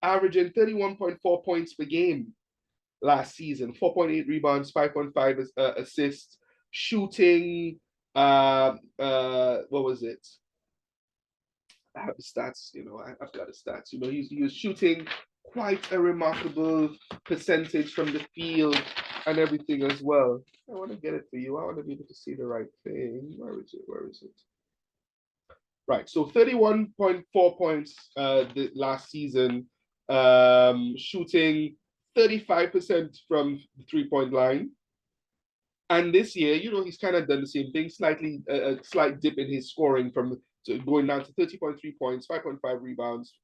averaging 31.4 points per game last season, 4.8 rebounds, 5.5 assists, shooting, what was it? I have the stats, I've got the stats. He was shooting quite a remarkable percentage from the field and everything as well. I want to get it for you. I want to be able to see the right thing. Where is it? Right, so 31.4 points the last season, shooting 35% from the three-point line. And this year, he's kind of done the same thing, a slight dip in his scoring going down to 30.3 points, 5.5 rebounds,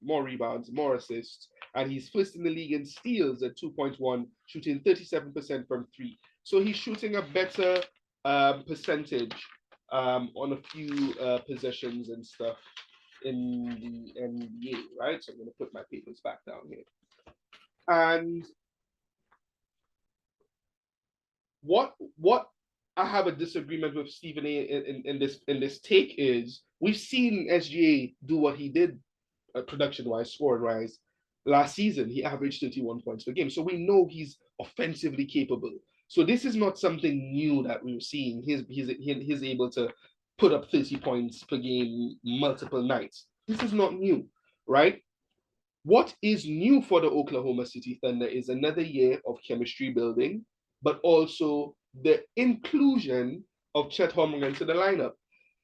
more assists. And he's first in the league in steals at 2.1, shooting 37% from three. So he's shooting a better percentage on a few possessions and stuff in the NBA, right? So I'm going to put my papers back down here. And what I have a disagreement with Stephen A in this take is we've seen SGA do what he did production-wise, scoring-wise. Last season, he averaged 31 points per game. So we know he's offensively capable. So this is not something new that we're seeing. He's able to put up 30 points per game multiple nights. This is not new, right? What is new for the Oklahoma City Thunder is another year of chemistry building, but also the inclusion of Chet Holmgren to the lineup.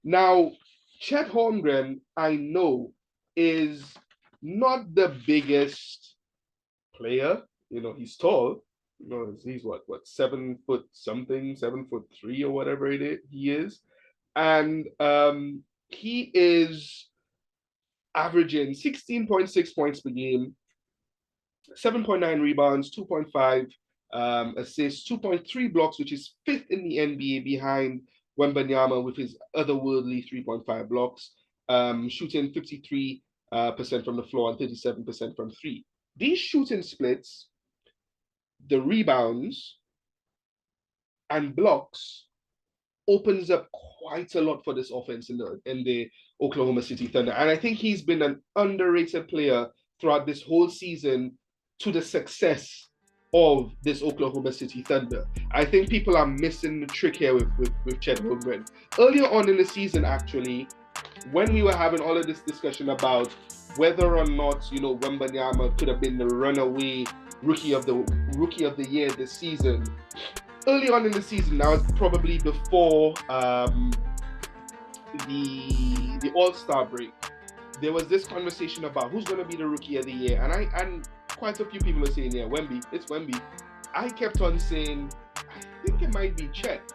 Now, Chet Holmgren, I know, is not the biggest player. He's tall. He's what 7 foot something, 7'3" or whatever he is. And he is averaging 16.6 points per game, 7.9 rebounds, 2.5 assists, 2.3 blocks, which is 5th in the NBA behind Wembanyama with his otherworldly 3.5 blocks, shooting 53% from the floor and 37% from three. These shooting splits, the rebounds and blocks opens up quite a lot for this offense in the Oklahoma City Thunder. And I think he's been an underrated player throughout this whole season to the success of this Oklahoma City Thunder. I think people are missing the trick here with Chet Holmgren. Earlier on in the season, actually, when we were having all of this discussion about whether or not, Wembanyama could have been the runaway rookie of the year this season. Early on in the season, now it's probably before the All-Star break, there was this conversation about who's going to be the rookie of the year, and quite a few people are saying, yeah, it's Wemby. I kept on saying, I think it might be Chet,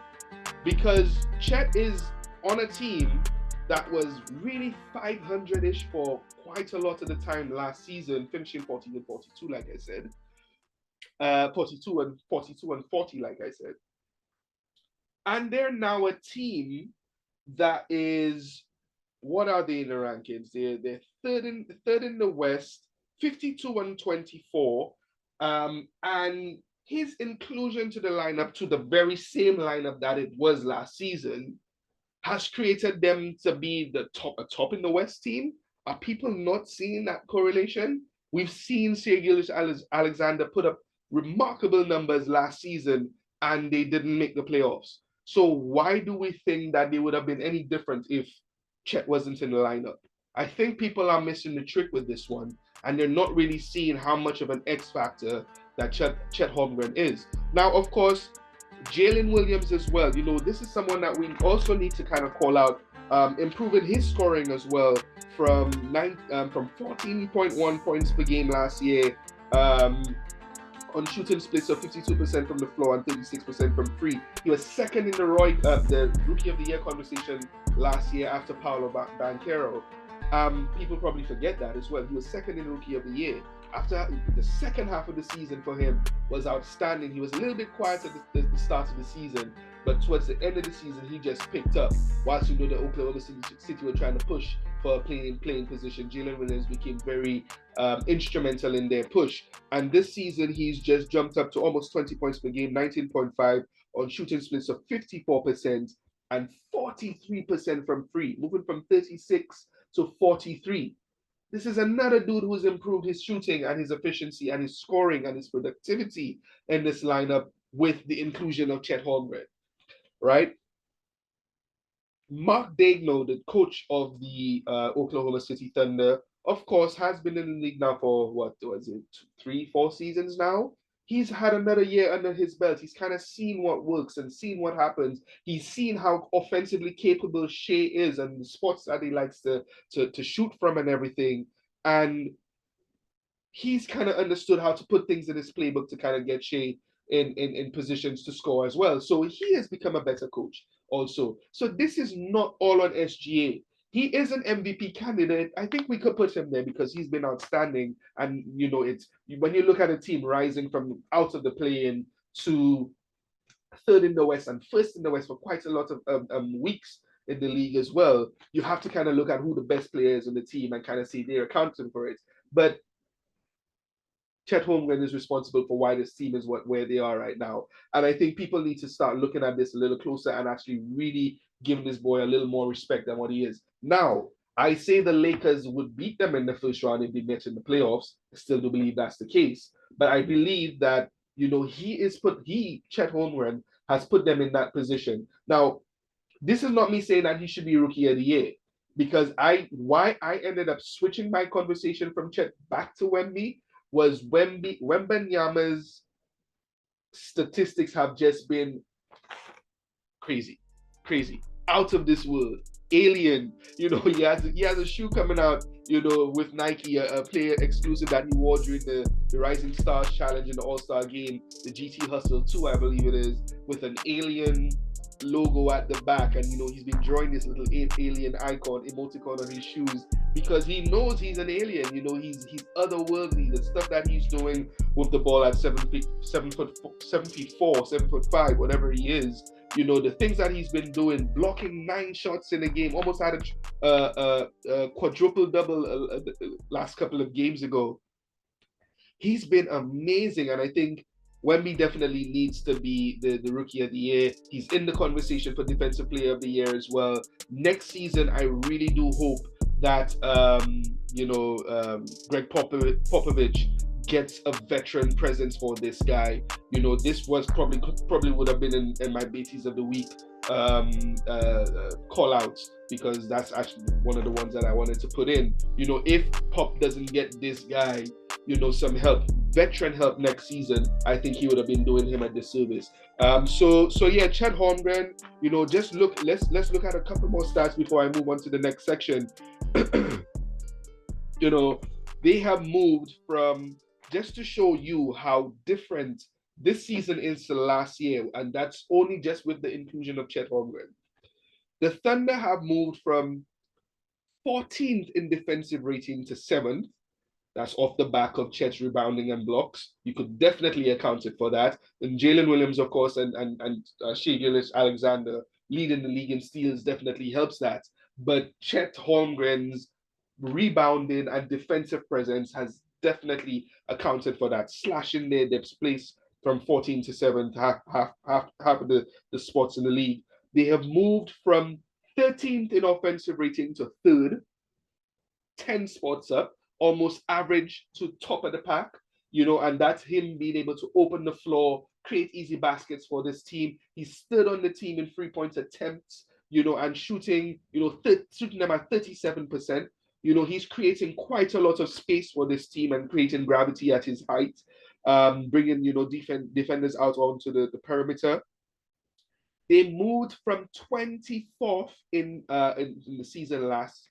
because Chet is on a team that was really 500-ish for quite a lot of the time last season, finishing 40 and 42, like I said. 42 and 40, like I said. And they're now a team that is, what are they in the rankings? They're third in the West, 52 and 24. And his inclusion to the lineup, to the very same lineup that it was last season, has created them to be a top in the West team. Are people not seeing that correlation? We've seen Shai Gilgeous-Alexander put up remarkable numbers last season, and they didn't make the playoffs. So why do we think that they would have been any different if Chet wasn't in the lineup? I think people are missing the trick with this one, and they're not really seeing how much of an X factor that Chet Holmgren is. Now, of course, Jalen Williams as well. This is someone that we also need to kind of call out, improving his scoring as well from 14.1 points per game last year, on shooting splits of 52% from the floor and 36% from three. He was second in the Rookie of the Year conversation last year after Paolo Banchero. People probably forget that as well. He was second in Rookie of the Year. After the second half of the season for him was outstanding. He was a little bit quiet at the start of the season, but towards the end of the season, he just picked up. Whilst the Oklahoma City were trying to push for a playing position. Jalen Williams became very instrumental in their push. And this season, he's just jumped up to almost 20 points per game, 19.5 on shooting splits of 54% and 43% from free, moving from 36 to 43. This is another dude who's improved his shooting and his efficiency and his scoring and his productivity in this lineup with the inclusion of Chet Holmgren, right? Mark Daigneault, the coach of the Oklahoma City Thunder, of course, has been in the league now for, what was it, 3-4 seasons now? He's had another year under his belt. He's kind of seen what works and seen what happens. He's seen how offensively capable Shea is and the spots that he likes to shoot from and everything. And he's kind of understood how to put things in his playbook to kind of get Shea in positions to score as well. So he has become a better coach also. So this is not all on SGA. He is an MVP candidate. I think we could put him there because he's been outstanding. And, you know, it's when you look at a team rising from out of the play-in to third in the West and first in the West for quite a lot of weeks in the league as well, you have to kind of look at who the best players in the team and kind of see they're accounting for it. But Chet Holmgren is responsible for why this team is where they are right now. And I think people need to start looking at this a little closer and actually really give this boy a little more respect than what he is. Now, I say the Lakers would beat them in the first round if they met in the playoffs. I still do believe that's the case. But I believe that, you know, Chet Holmgren has put them in that position. Now, this is not me saying that he should be Rookie of the Year, because why I ended up switching my conversation from Chet back to Wemby was Wembanyama's statistics have just been crazy, out of this world, alien. You know, he has a shoe coming out, you know, with Nike, a player exclusive that he wore during the Rising Stars Challenge in the All-Star Game, the GT Hustle 2, I believe it is, with an alien logo at the back. And, you know, he's been drawing this little alien emoticon on his shoes because he knows he's an alien. You know, he's otherworldly. The stuff that he's doing with the ball at 7'4", whatever he is, you know, the things that he's been doing, blocking 9 shots in a game, almost had a quadruple double last couple of games ago. He's been amazing, and I think Wemby definitely needs to be the Rookie of the Year. He's in the conversation for Defensive Player of the Year as well. Next season, I really do hope that Greg Popovich gets a veteran presence for this guy. You know, this was probably would have been in my Bétiz of the Week call outs, because that's actually one of the ones that I wanted to put in. You know, if Pop doesn't get this guy, you know, some veteran help next season, I think he would have been doing him a disservice. So yeah, Chet Holmgren, you know, let's look at a couple more stats before I move on to the next section. You know, they have moved from, just to show you how different this season is to last year, and that's only just with the inclusion of Chet Holmgren. The Thunder have moved from 14th in defensive rating to 7th. That's off the back of Chet's rebounding and blocks. You could definitely account it for that. And Jalen Williams, of course, and Shai Gilgeous-Alexander leading the league in steals definitely helps that. But Chet Holmgren's rebounding and defensive presence has definitely accounted for that, slashing their depth place from 14 to 7th, half of the spots in the league. They have moved from 13th in offensive rating to 3rd, 10 spots up, almost average to top of the pack, you know, and that's him being able to open the floor, create easy baskets for this team. He's third on the team in 3-point attempts, you know, and shooting, you know, shooting them at 37%. You know, he's creating quite a lot of space for this team and creating gravity at his height, bringing, you know, defenders out onto the perimeter. They moved from 24th in the season last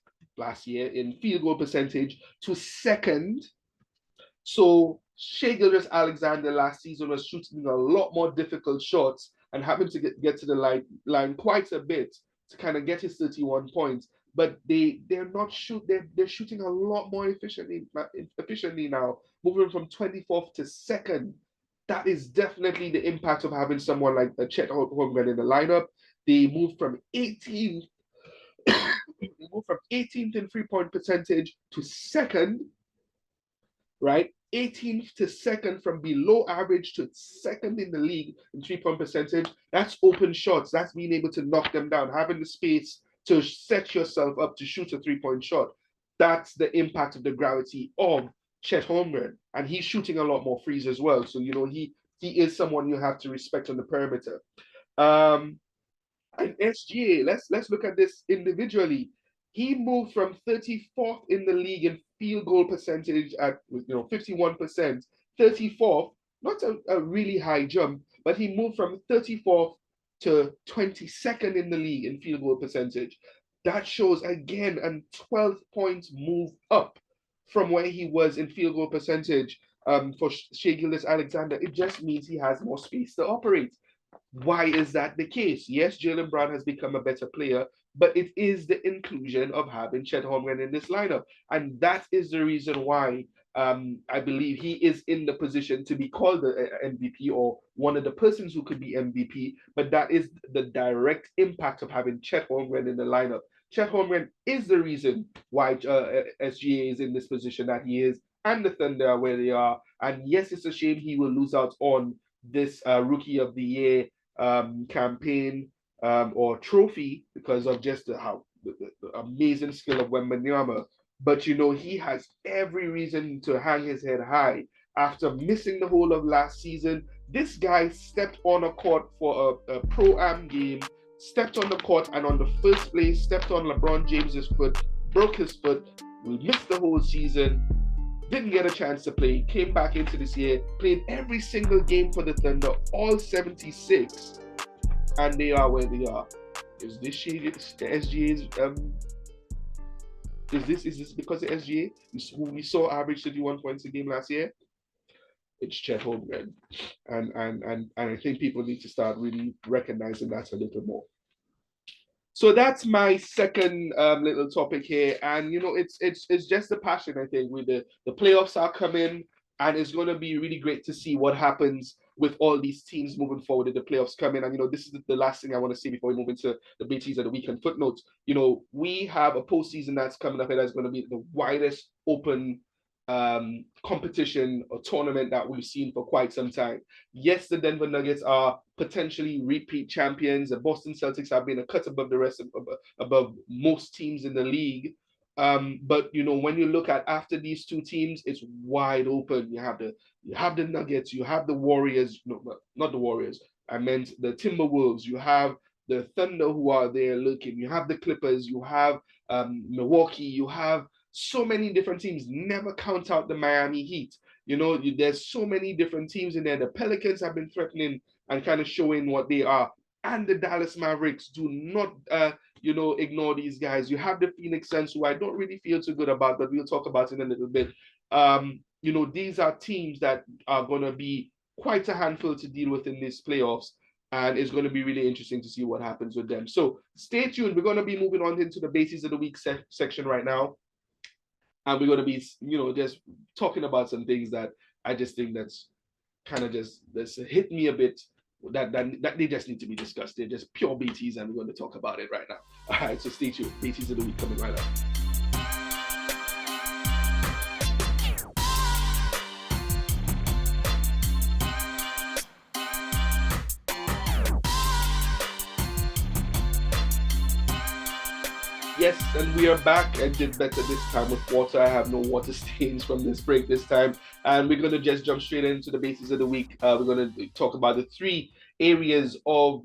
year in field goal percentage to 2nd. So Shai Gilgeous-Alexander last season was shooting a lot more difficult shots and having to get to the line quite a bit to kind of get his 31 points. But they're shooting a lot more efficiently now, moving from 24th to 2nd. That is definitely the impact of having someone like Chet Holmgren in the lineup. They moved from 18th moved from 18th in 3-point percentage to second, right? 18th to second, from below average to second in the league in 3-point percentage. That's open shots. That's being able to knock them down, having the space to set yourself up to shoot a 3-point shot. That's the impact of the gravity of Chet Holmgren. And he's shooting a lot more threes as well. So, he is someone you have to respect on the perimeter. And SGA, let's look at this individually. He moved from 34th in the league in field goal percentage at 51%, 34th, not a really high jump, but he moved from 34th to 22nd in the league in field goal percentage. That shows, again, a 12-point move up from where he was in field goal percentage for Shai Gilgeous-Alexander. It just means he has more space to operate. Why is that the case? Yes, Jaylen Brown has become a better player, but it is the inclusion of having Chet Holmgren in this lineup. And that is the reason why I believe he is in the position to be called the MVP, or one of the persons who could be MVP, but that is the direct impact of having Chet Holmgren in the lineup. Chet Holmgren is the reason why SGA is in this position that he is, and the Thunder are where they are. And yes, it's a shame he will lose out on this Rookie of the Year campaign or trophy because of just the amazing skill of Wembanyama. But he has every reason to hang his head high after missing the whole of last season. This guy stepped on a court for a pro-am game, stepped on the court, and on the first play stepped on LeBron James's foot, broke his foot. We missed the whole season. Didn't get a chance to play, came back into this year, played every single game for the Thunder, all 76, and they are where they are. Is this SGA's? Is this because of SGA, who we saw average 31 points a game last year? It's Chet Holmgren, and I think people need to start really recognizing that a little more. So that's my second little topic here, and it's just the passion. I think with the playoffs are coming, and it's going to be really great to see what happens with all these teams moving forward in the playoffs coming. And this is the last thing I want to say before we move into the Bétiz of the weekend footnotes. We have a postseason that's coming up, and that's going to be the widest open competition or tournament that we've seen for quite some time. Yes, the Denver Nuggets are potentially repeat champions. The Boston Celtics have been a cut above the rest above most teams in the league. But when you look at after these two teams, it's wide open. You have the Nuggets, you have the Warriors. No, not the Warriors. I meant the Timberwolves. You have the Thunder who are there looking. You have the Clippers. You have Milwaukee. You have so many different teams. Never count out the Miami Heat. There's so many different teams in there. The Pelicans have been threatening and kind of showing what they are. And the Dallas Mavericks, do not ignore these guys. You have the Phoenix Suns, who I don't really feel too good about, but we'll talk about in a little bit. These are teams that are going to be quite a handful to deal with in these playoffs, and it's going to be really interesting to see what happens with them. So stay tuned. We're going to be moving on into the Bétiz of the Week section right now, and we're going to be, just talking about some things that I just think that's kind of that's hit me a bit. That they just need to be discussed. They're just pure Bétiz, and we're going to talk about it right now. All right, so stay tuned. Bétiz of the Week coming right up. Yes, and we are back. I did better this time with water. I have no water stains from this break this time. And we're going to just jump straight into the Bétiz of the Week. We're going to talk about the three areas of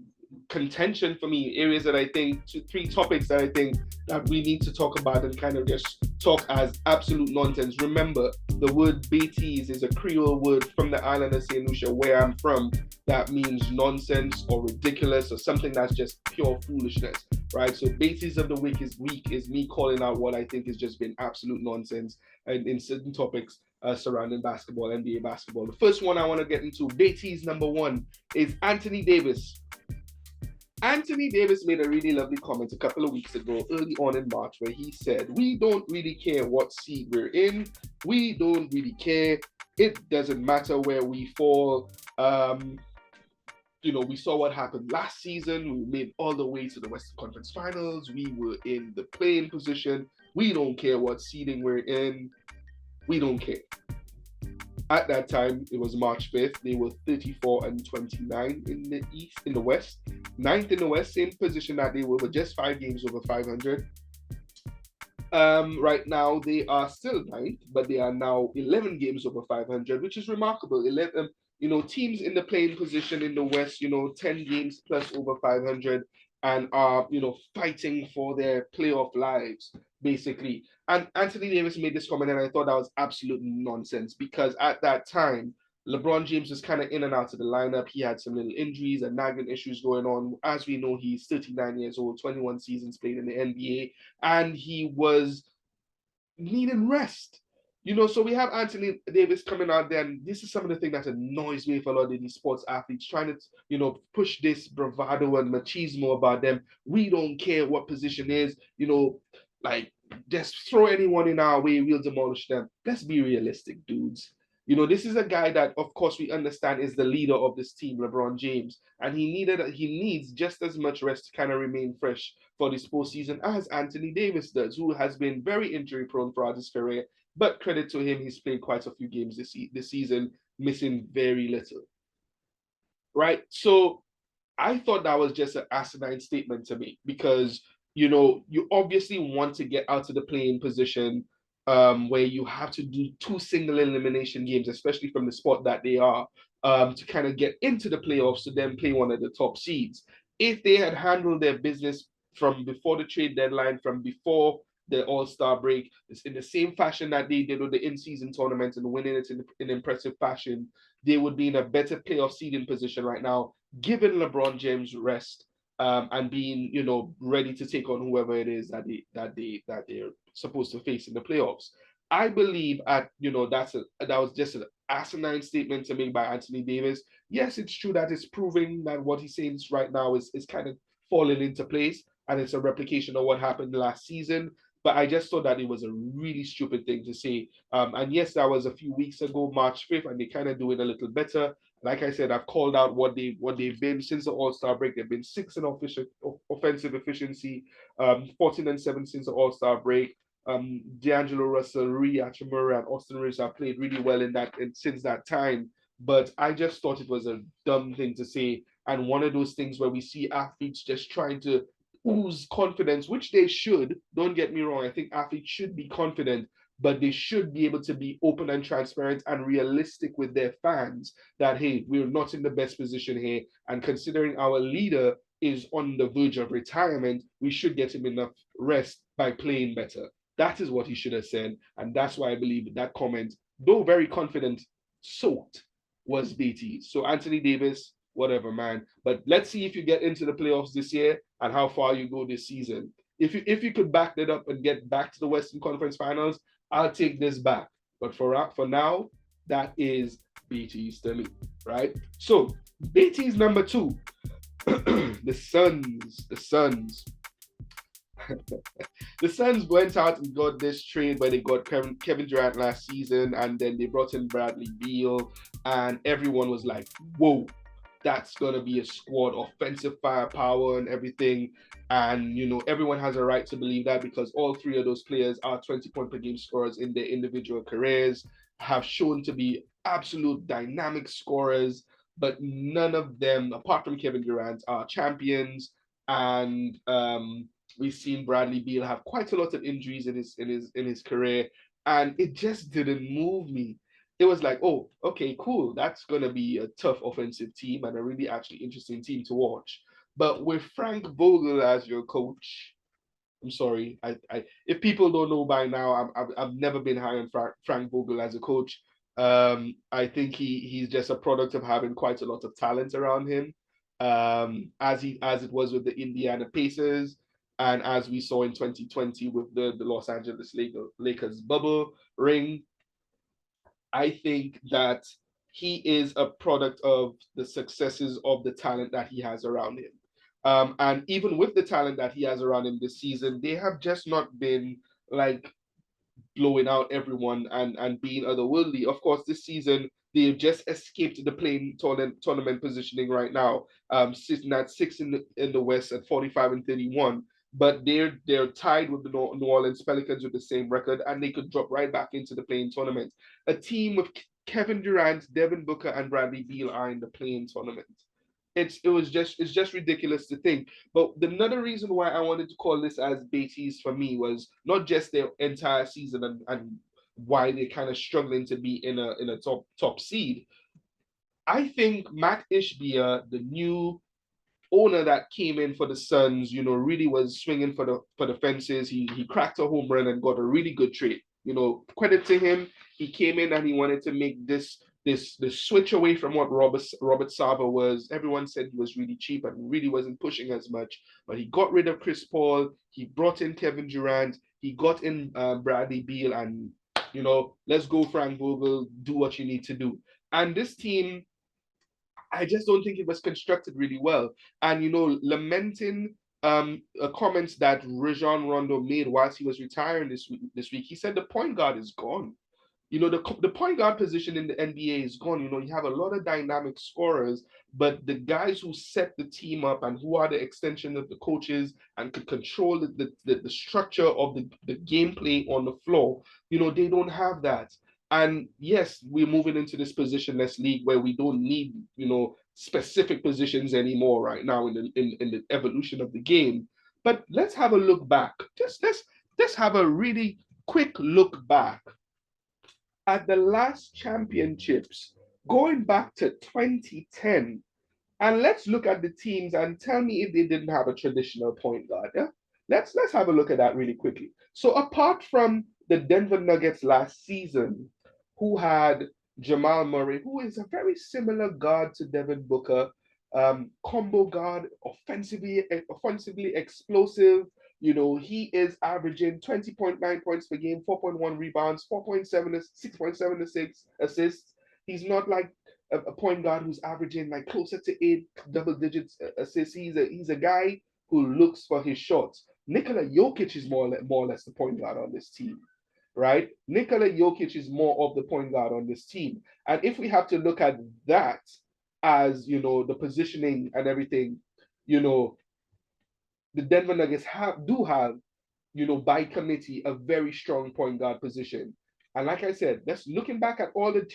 contention for me, areas that I think, three topics that I think that we need to talk about and kind of just talk as absolute nonsense. Remember, the word Bétiz is a Creole word from the island of St. Lucia, where I'm from, that means nonsense or ridiculous or something that's just pure foolishness, right? So Bétiz of the Week is me calling out what I think has just been absolute nonsense in certain topics surrounding basketball, NBA basketball. The first one I want to get into, Bétiz number one, is Anthony Davis. Anthony Davis made a really lovely comment a couple of weeks ago, early on in March, where he said, "We don't really care what seed we're in. We don't really care. It doesn't matter where we fall. we saw what happened last season. We made all the way to the Western Conference Finals. We were in the playing position. We don't care what seeding we're in. We don't care. At that time, it was March 5th. They were 34-29 in the East, in the West. 9th in the West, same position that they were, but just 5 games over 500. Right now, they are still 9th, but they are now 11 games over 500, which is remarkable. 11, teams in the playing position in the West, 10 games plus over 500 and are, fighting for their playoff lives, basically. And Anthony Davis made this comment, and I thought that was absolute nonsense because at that time, LeBron James was kind of in and out of the lineup. He had some little injuries and nagging issues going on. As we know, he's 39 years old, 21 seasons played in the NBA, and he was needing rest. So we have Anthony Davis coming out there, and this is some of the things that annoys me for a lot of these sports athletes, trying to, push this bravado and machismo about them. We don't care what position is, like, just throw anyone in our way, we'll demolish them. Let's be realistic, dudes. This is a guy that, of course, we understand is the leader of this team, LeBron James, and he needs just as much rest to kind of remain fresh for this postseason as Anthony Davis does, who has been very injury prone throughout his career. But credit to him, he's played quite a few games this season, missing very little. Right? So I thought that was just an asinine statement to make because, you obviously want to get out of the playing position where you have to do 2 single elimination games, especially from the spot that they are, to kind of get into the playoffs to then play one of the top seeds. If they had handled their business from before the trade deadline, from before the All-Star break, it's in the same fashion that they did with the in-season tournament and winning it in impressive fashion, they would be in a better playoff seeding position right now, given LeBron James rest and being, ready to take on whoever it is that they're supposed to face in the playoffs. I believe that was just an asinine statement to make by Anthony Davis. Yes, it's true that it's proving that what he's saying right now is kind of falling into place, and it's a replication of what happened last season. But I just thought that it was a really stupid thing to say. And yes, that was a few weeks ago, March 5th, and they kind of doing a little better. Like I said, I've called out what they've been since the All-Star break. They've been 6th in offensive efficiency, 14-7 since the All-Star break. D'Angelo Russell, Rui Hachimura, and Austin Reeves have played really well since that time. But I just thought it was a dumb thing to say, and one of those things where we see athletes just trying to ooze confidence, which they should. Don't get me wrong. I think athletes should be confident, but they should be able to be open and transparent and realistic with their fans that, hey, we're not in the best position here. And considering our leader is on the verge of retirement, we should get him enough rest by playing better. That is what he should have said. And that's why I believe that comment, though very confident, soaked, was Bétiz. So Anthony Davis, whatever, man. But let's see if you get into the playoffs this year and how far you go this season. If you could back that up and get back to the Western Conference Finals, I'll take this back. But for now, that is Bétiz to me, right? So Bétiz number 2, the Suns. The Suns went out and got this trade where they got Kevin Durant last season, and then they brought in Bradley Beal, and everyone was like, whoa, that's going to be a squad, offensive firepower and everything. And, everyone has a right to believe that because all 3 of those players are 20-point per game scorers in their individual careers, have shown to be absolute dynamic scorers, but none of them, apart from Kevin Durant, are champions. And we've seen Bradley Beal have quite a lot of injuries in his career, and it just didn't move me. It was like, oh, okay, cool. That's going to be a tough offensive team and a really actually interesting team to watch. But with Frank Vogel as your coach, I'm sorry. If people don't know by now, I've never been high on Frank Vogel as a coach. I think he's just a product of having quite a lot of talent around him, as it was with the Indiana Pacers, and as we saw in 2020 with the Los Angeles Lakers bubble ring. I think that he is a product of the successes of the talent that he has around him. And even with the talent that he has around him this season, they have just not been like blowing out everyone and being otherworldly. Of course, this season, They just escaped the play-in tournament positioning right now, sitting at 6 in the West at 45 and 31. But they're tied with the New Orleans Pelicans with the same record, and they could drop right back into the play-in tournament. A team with Kevin Durant, Devin Booker, and Bradley Beal are in the play-in tournament. It's just ridiculous to think. But another reason why I wanted to call this as Bétiz for me was not just their entire season and why they're kind of struggling to be in a top seed. I think Matt Ishbia, the new owner that came in for the Suns, really was swinging for the fences. He cracked a home run and got a really good trade. Credit to him. He came in and he wanted to make this switch away from what Robert Sarver was. Everyone said he was really cheap and really wasn't pushing as much. But he got rid of Chris Paul. He brought in Kevin Durant. He got in Bradley Beal, and let's go, Frank Vogel. Do what you need to do. And this team, I just don't think it was constructed really well. And, lamenting comments that Rajon Rondo made whilst he was retiring this week, he said the point guard is gone. The point guard position in the NBA is gone. You have a lot of dynamic scorers, but the guys who set the team up and who are the extension of the coaches and could control the structure of the gameplay on the floor, they don't have that. And yes, we're moving into this positionless league where we don't need, specific positions anymore right now in the evolution of the game. But let's have a look back. Let's have a really quick look back at the last championships, going back to 2010. And let's look at the teams and tell me if they didn't have a traditional point guard. Yeah? Let's have a look at that really quickly. So apart from the Denver Nuggets last season, who had Jamal Murray, who is a very similar guard to Devin Booker, combo guard, offensively explosive. He is averaging 20.9 points per game, 4.1 rebounds, 6.7 assists. He's not like a point guard who's averaging like closer to 8 double digits assists. He's a guy who looks for his shots. Nikola Jokic is more or less the point guard on this team, right? Nikola Jokic is more of the point guard on this team. And if we have to look at that as, the positioning and everything, the Denver Nuggets do have, by committee, a very strong point guard position. And like I said, that's looking back at all the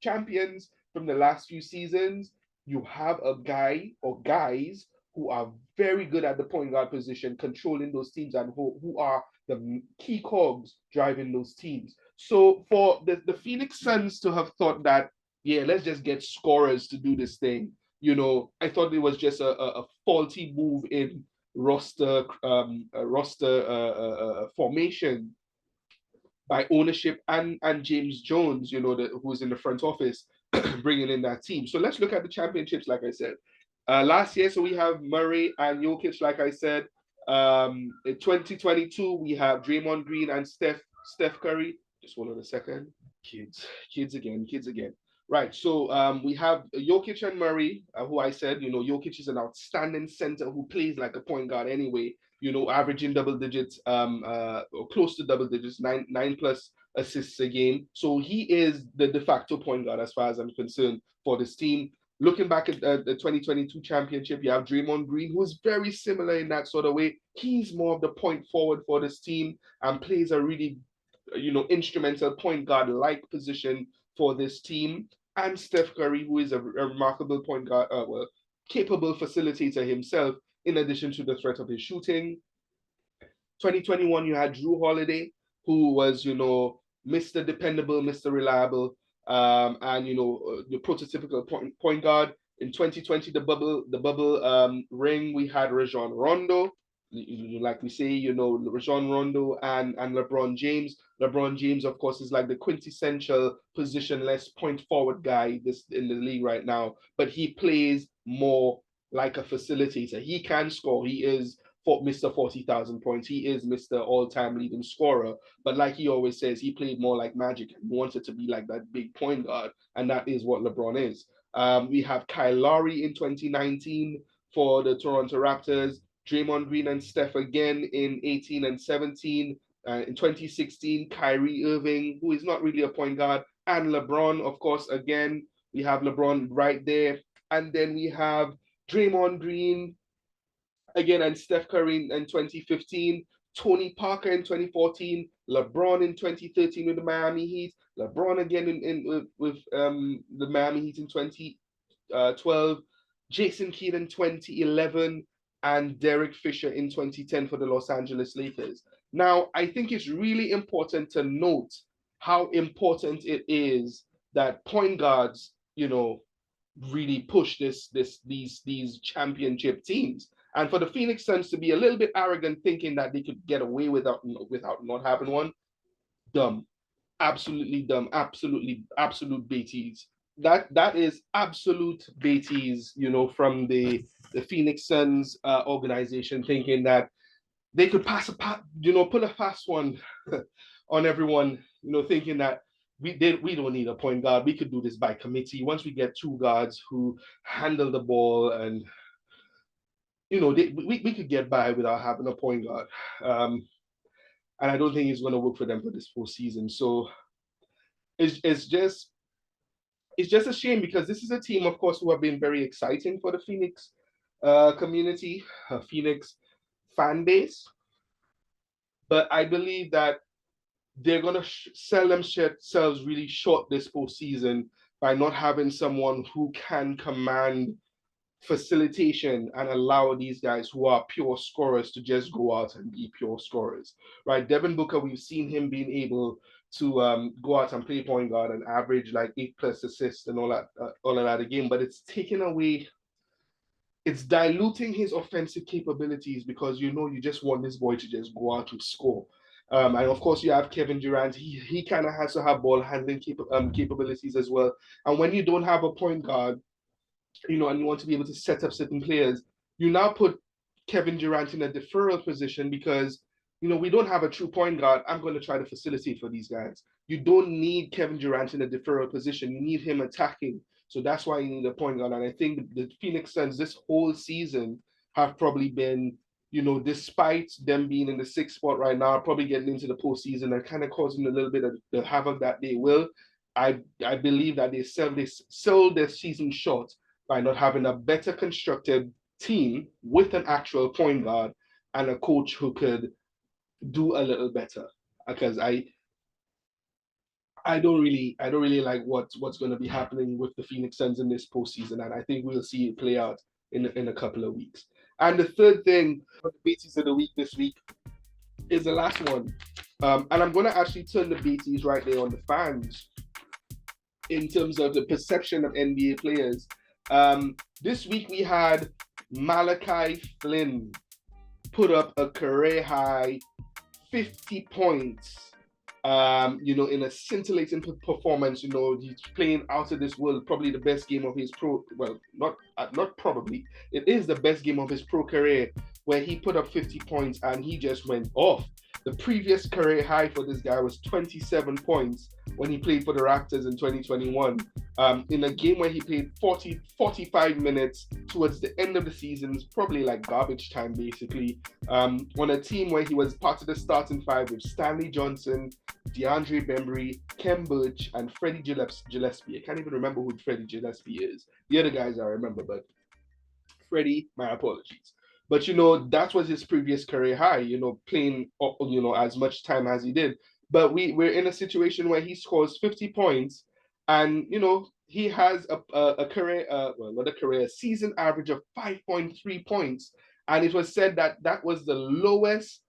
champions from the last few seasons, you have a guy or guys who are very good at the point guard position, controlling those teams, and who are the key cogs driving those teams. So for the Phoenix Suns to have thought that, yeah, let's just get scorers to do this thing, I thought it was just a faulty move in roster formation by ownership and James Jones, who's in the front office, bringing in that team. So let's look at the championships, like I said. Last year, so we have Murray and Jokic, like I said. In 2022, we have Draymond Green and Steph Curry. Just hold on a second. Kids again. Right, so we have Jokic and Murray, who I said, Jokic is an outstanding center who plays like a point guard anyway, averaging double digits, or close to double digits, nine plus assists a game. So he is the de facto point guard as far as I'm concerned for this team. Looking back at the 2022 championship, you have Draymond Green, who's very similar in that sort of way. He's more of the point forward for this team and plays a really, instrumental point guard-like position for this team. And Steph Curry, who is a remarkable point guard, capable facilitator himself, in addition to the threat of his shooting. 2021, you had Drew Holiday, who was, Mr. Dependable, Mr. Reliable, and the prototypical point guard. In 2020, the bubble ring, we had Rajon Rondo. Like we say, Rajon Rondo and LeBron James. LeBron James, of course, is like the quintessential positionless point forward guy in the league right now, but he plays more like a facilitator. He can score. He is Mr. 40,000 points. He is Mr. all-time leading scorer. But like he always says, he played more like Magic and wanted to be like that big point guard, and that is what LeBron is. We have Kyle Lowry in 2019 for the Toronto Raptors. Draymond Green and Steph again in 18 and 17. In 2016, Kyrie Irving, who is not really a point guard, and LeBron, of course, again, we have LeBron right there. And then we have Draymond Green, again, and Steph Curry in 2015, Tony Parker in 2014, LeBron in 2013 with the Miami Heat, LeBron again with the Miami Heat in 2012, Jason Kidd in 2011, and Derek Fisher in 2010 for the Los Angeles Lakers. Now, I think it's really important to note how important it is that point guards, really push these championship teams. And for the Phoenix Suns to be a little bit arrogant, thinking that they could get away without not having one, dumb, absolutely dumb, absolute Bétiz. That is absolute Bétiz, from the Phoenix Suns organization, thinking that they could put a fast one on everyone, thinking that we don't need a point guard. We could do this by committee. Once we get two guards who handle the ball and we could get by without having a point guard. And I don't think it's going to work for them for this full season. So it's just a shame, because this is a team, of course, who have been very exciting for the Phoenix community, Phoenix fan base. But I believe that they're going to sell themselves really short this postseason by not having someone who can command facilitation and allow these guys who are pure scorers to just go out and be pure scorers, right? Devin Booker, we've seen him being able to go out and play point guard and average like 8+ assists and all of that a game, but it's taken away, it's diluting his offensive capabilities, because you just want this boy to just go out and score. And of course, you have Kevin Durant. He kind of has to have ball handling capabilities as well. And when you don't have a point guard, and you want to be able to set up certain players, you now put Kevin Durant in a deferral position, because we don't have a true point guard. I'm going to try to facilitate for these guys. You don't need Kevin Durant in a deferral position. You need him attacking. So that's why you need a point guard. And I think the Phoenix Suns this whole season have probably been, despite them being in the 6th spot right now, probably getting into the postseason and kind of causing a little bit of the havoc that they will. I believe that they sold their season short by not having a better constructed team with an actual point guard and a coach who could do a little better. Because I don't really like what's going to be happening with the Phoenix Suns in this postseason, and I think we'll see it play out in a couple of weeks. And the third thing for the Bétiz of the week this week is the last one, and I'm going to actually turn the Bétiz right there on the fans in terms of the perception of NBA players. This week we had Malachai Flynn put up a career high 50 points, in a scintillating performance. He's playing out of this world, probably the best game of his not probably, it is the best game of his pro career, where he put up 50 points and he just went off. The previous career high for this guy was 27 points when he played for the Raptors in 2021. In a game where he played 45 minutes towards the end of the season, probably like garbage time, basically, on a team where he was part of the starting five with Stanley Johnson, DeAndre Bembry, Kem Birch, and Freddie Gillespie. I can't even remember who Freddie Gillespie is. The other guys I remember, but Freddie, my apologies. But, that was his previous career high, playing, as much time as he did. But we're in a situation where he scores 50 points and, he has a season average of 5.3 points. And it was said that was the lowest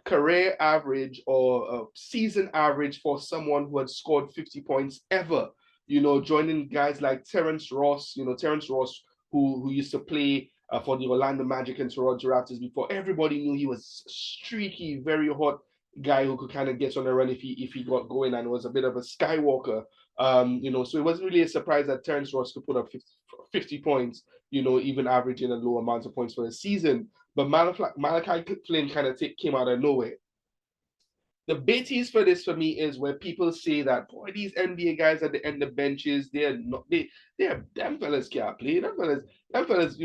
career average or season average for someone who had scored 50 points ever, joining guys like Terrence Ross, who used to play for the Orlando Magic and Toronto Raptors before. Everybody knew he was streaky, very hot guy who could kind of get on a run if he got going, and was a bit of a Skywalker. So it wasn't really a surprise that Terrence Ross could put up 50 points, even averaging a low amount of points for the season. But Malachai Flynn kind of came out of nowhere. The Bétiz for this for me is where people say that, boy, these NBA guys at the end of benches, them fellas can't play. Them fellas,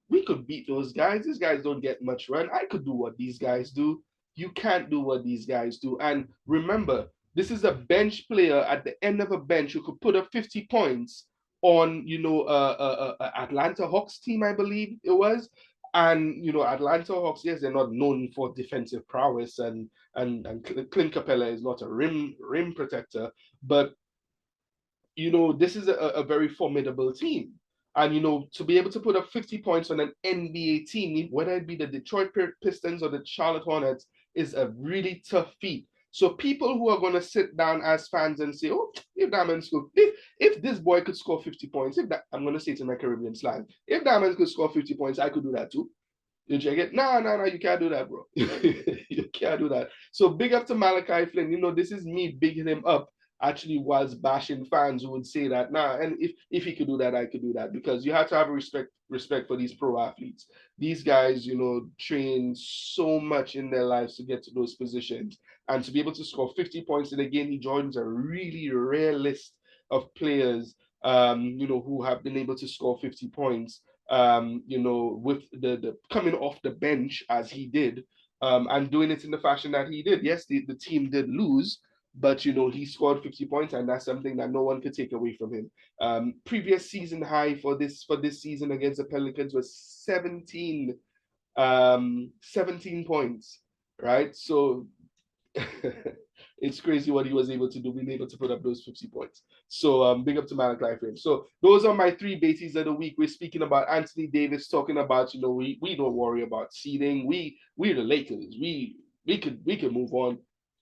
we could beat those guys. These guys don't get much run. I could do what these guys do. You can't do what these guys do. And remember, This is a bench player at the end of a bench who could put up 50 points on, Atlanta Hawks team, I believe it was. And, Atlanta Hawks, yes, they're not known for defensive prowess, and Clint Capella is not a rim protector, but, this is a very formidable team. And, to be able to put up 50 points on an NBA team, whether it be the Detroit Pistons or the Charlotte Hornets, is a really tough feat. So people who are going to sit down as fans and say, oh, if that man scored, if this boy could score 50 points, I'm going to say it in my Caribbean slang, if that man could score 50 points, I could do that too. You check it? No, you can't do that, bro. You can't do that. So big up to Malachai Flynn. This is me bigging him up, actually, whilst bashing fans who would say that, and if he could do that, I could do that. Because you have to have respect for these pro athletes. These guys, train so much in their lives to get to those positions. And to be able to score 50 points in a game, he joins a really rare list of players, who have been able to score 50 points, with the coming off the bench as he did, and doing it in the fashion that he did. Yes, the team did lose, but, he scored 50 points, and that's something that no one could take away from him. Previous season high for this season against the Pelicans was 17 points, right? So it's crazy what he was able to do, being able to put up those 50 points. So big up to Malachai Flynn. So those are my 3 Bétiz of the week. We're speaking about Anthony Davis, talking about, we don't worry about seeding. We're the Lakers. We could move on.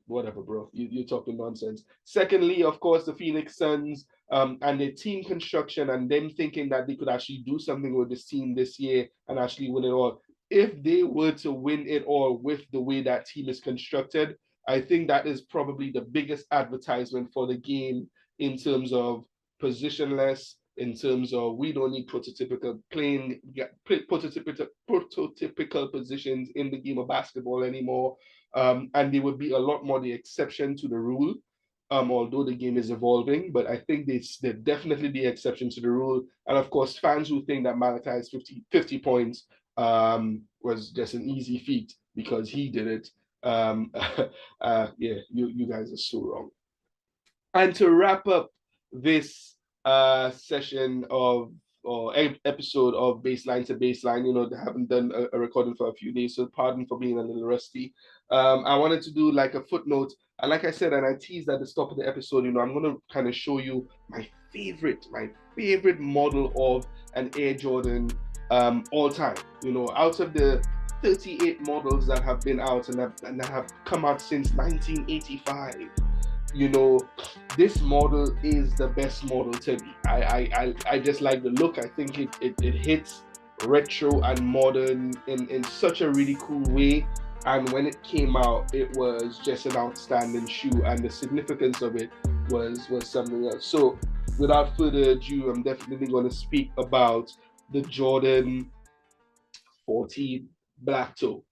Whatever, bro. You're talking nonsense. Secondly, of course, the Phoenix Suns and their team construction, and them thinking that they could actually do something with this team this year and actually win it all. If they were to win it all with the way that team is constructed, I think that is probably the biggest advertisement for the game in terms of positionless, in terms of we don't need prototypical positions in the game of basketball anymore. And they would be a lot more the exception to the rule, although the game is evolving. But I think they're definitely the exception to the rule. And of course, fans who think that Malachai's 50 points was just an easy feat because he did it. Yeah, you guys are so wrong. And to wrap up this session of or episode of Baseline to Baseline, they haven't done a recording for a few days, so pardon for being a little rusty. I wanted to do like a footnote, and like I said, and I teased at the start of the episode, I'm going to kind of show you my favorite model of an Air Jordan all time. Out of the 38 models that have been out and that have come out since 1985. This model is the best model to me. I just like the look. I think it hits retro and modern in such a really cool way. And when it came out, it was just an outstanding shoe, and the significance of it was something else. So without further ado, I'm definitely going to speak about the Jordan 14 Black Toe.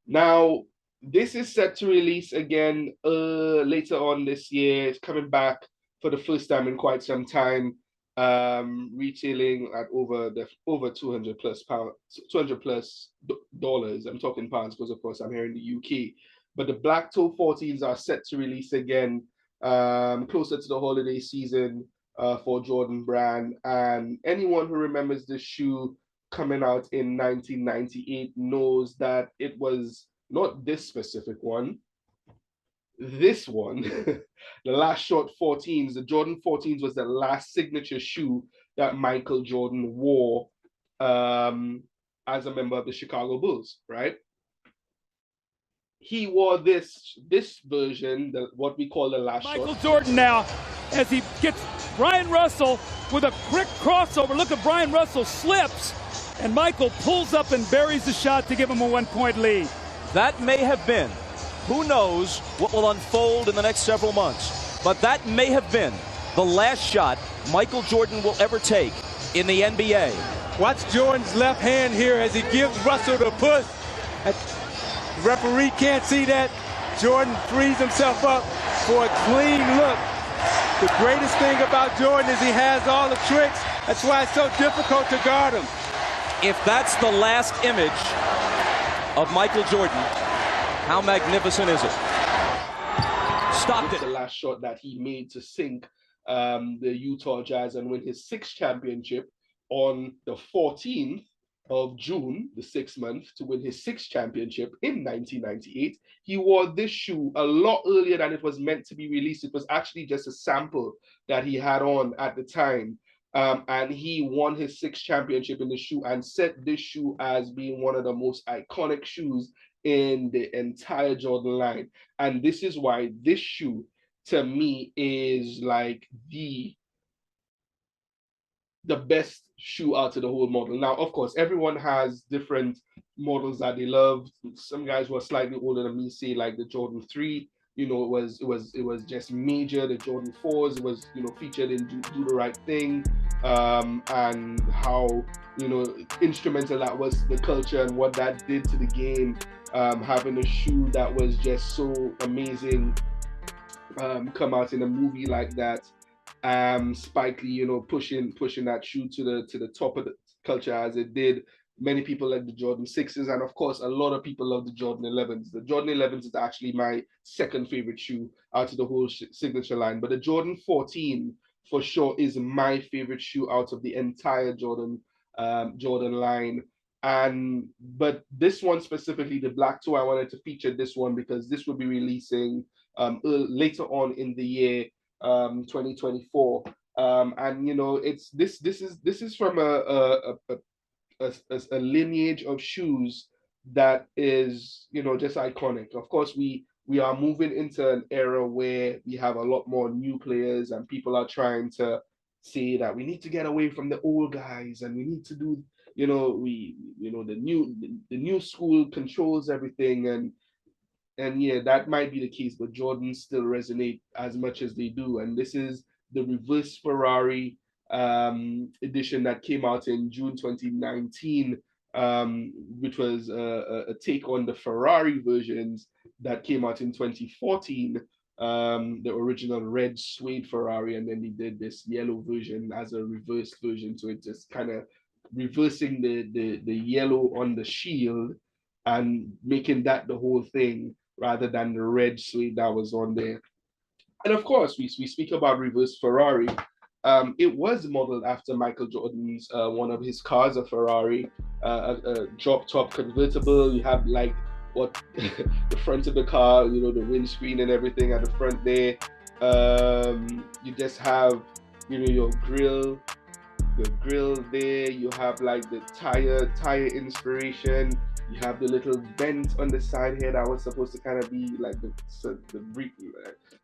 Now, this is set to release again later on this year. It's coming back for the first time in quite some time, retailing at over $200 plus dollars. I'm talking pounds because, of course, I'm here in the UK. But the Black Toe 14s are set to release again closer to the holiday season for Jordan Brand. And anyone who remembers this shoe coming out in 1998 knows that it was not this specific one, this one, the last short 14s, the Jordan 14s was the last signature shoe that Michael Jordan wore as a member of the Chicago Bulls, right? He wore this version, what we call the last short. Michael Jordan now, as he gets Brian Russell with a quick crossover. Look at Brian Russell slips, and Michael pulls up and buries the shot to give him a 1-point lead. That may have been, who knows what will unfold in the next several months, but that may have been the last shot Michael Jordan will ever take in the NBA. Watch Jordan's left hand here as he gives Russell the push. The referee can't see that. Jordan frees himself up for a clean look. The greatest thing about Jordan is he has all the tricks. That's why it's so difficult to guard him. If that's the last image of Michael Jordan, how magnificent is it? Stopped It's it. the last shot that he made to sink the Utah Jazz and win his 6th championship on the 14th of June, the 6th month, to win his 6th championship in 1998. He wore this shoe a lot earlier than it was meant to be released. It was actually just a sample that he had on at the time. And he won his 6th championship in the shoe and set this shoe as being one of the most iconic shoes in the entire Jordan line. And this is why this shoe, to me, is like the best shoe out of the whole model. Now, of course, everyone has different models that they love. Some guys who are slightly older than me say like the Jordan 3, you know, it was just major. The Jordan 4s, it was, you know, featured in Do the Right Thing, and how, you know, instrumental that was to the culture and what that did to the game. Having a shoe that was just so amazing come out in a movie like that. Spike Lee, you know, pushing that shoe to the top of the culture as it did. Many people like the Jordan 6s, and of course, a lot of people love the Jordan 11s. The Jordan 11s is actually my second favorite shoe out of the whole signature line, but the Jordan 14 for sure is my favorite shoe out of the entire Jordan line. But this one specifically, the black toe, I wanted to feature this one because this will be releasing later on in the year, 2024. And you know, this is from a lineage of shoes that is, you know, just iconic. Of course, we are moving into an era where we have a lot more new players and people are trying to say that we need to get away from the old guys and we need to do, you know, the new school controls everything, and yeah, that might be the case, but Jordans still resonate as much as they do. And this is the reverse Ferrari edition that came out in June 2019, which was a take on the Ferrari versions that came out in 2014, the original red suede Ferrari, and then they did this yellow version as a reversed version. So it just kind of reversing the yellow on the shield and making that the whole thing rather than the red suede that was on there. And of course, we speak about reverse Ferrari. It was modeled after Michael Jordan's one of his cars, a Ferrari, a drop top convertible. You have like what the front of the car, you know, the windscreen and everything at the front there. You just have, you know, your grill there. You have like the tire inspiration. You have the little vent on the side here that was supposed to kind of be like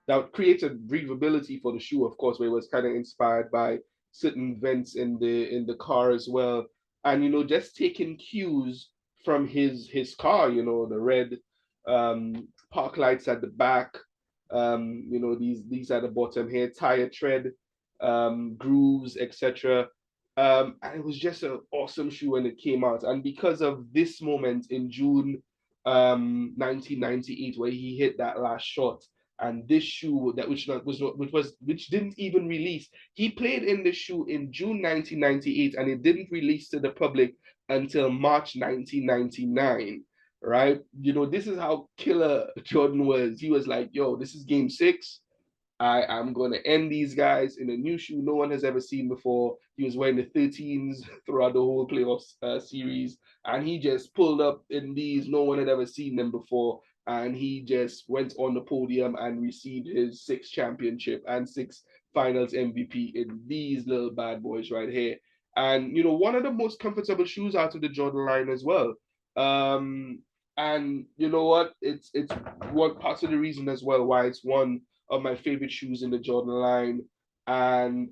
that creates a breathability for the shoe, of course, where it was kind of inspired by certain vents in the car as well. And, you know, just taking cues from his car, you know, the red park lights at the back, you know, these at the bottom here, tire tread, grooves, etc. And it was just an awesome shoe when it came out. And because of this moment in June 1998, where he hit that last shot, and this shoe which didn't even release. He played in the shoe in June 1998, and it didn't release to the public until March 1999. Right? You know, this is how killer Jordan was. He was like, yo, this is game 6. I am going to end these guys in a new shoe no one has ever seen before. He was wearing the 13s throughout the whole playoff series, and he just pulled up in these. No one had ever seen them before, and he just went on the podium and received his 6th championship and 6th finals MVP in these little bad boys right here. And, you know, one of the most comfortable shoes out of the Jordan line as well. And you know what? It's one part of the reason as well why it's one of my favorite shoes in the Jordan line. And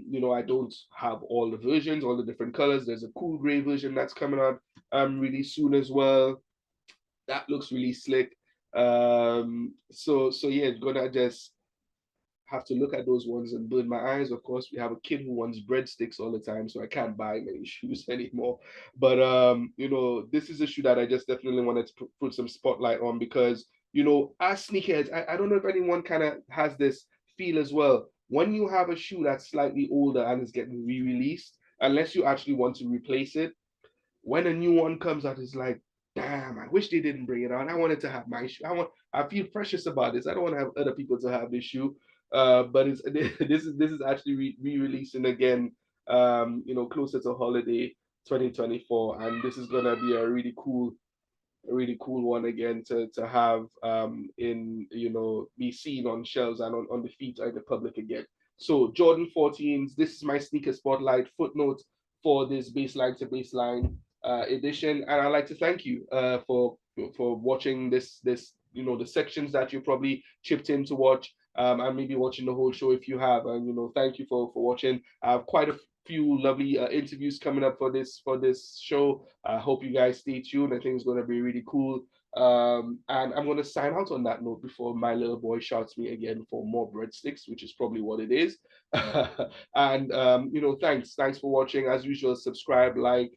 you know, I don't have all the versions, all the different colors. There's a cool gray version that's coming out really soon as well. That looks really slick. So yeah, gonna just have to look at those ones and burn my eyes. Of course, we have a kid who wants breadsticks all the time, so I can't buy many shoes anymore. But you know, this is a shoe that I just definitely wanted to put some spotlight on because, you know, as sneakerheads, I don't know if anyone kind of has this feel as well. When you have a shoe that's slightly older and is getting re-released, unless you actually want to replace it, when a new one comes out, it's like, damn, I wish they didn't bring it on. I wanted to have my shoe. I feel precious about this. I don't want to have other people to have this shoe. But it's this is actually re-releasing again, closer to holiday 2024, and this is gonna be a really cool one again to have in be seen on shelves and on the feet of the public again. So Jordan 14s, this is my sneaker spotlight footnote for this baseline to baseline edition, and I'd like to thank you for watching this the sections that you probably chipped in to watch, and maybe watching the whole show if you have, and thank you for watching. I have quite a few lovely interviews coming up for this show. I hope you guys stay tuned. I think it's going to be really cool. And I'm going to sign out on that note before my little boy shouts me again for more breadsticks, which is probably what it is. And thanks for watching. As usual, subscribe, like,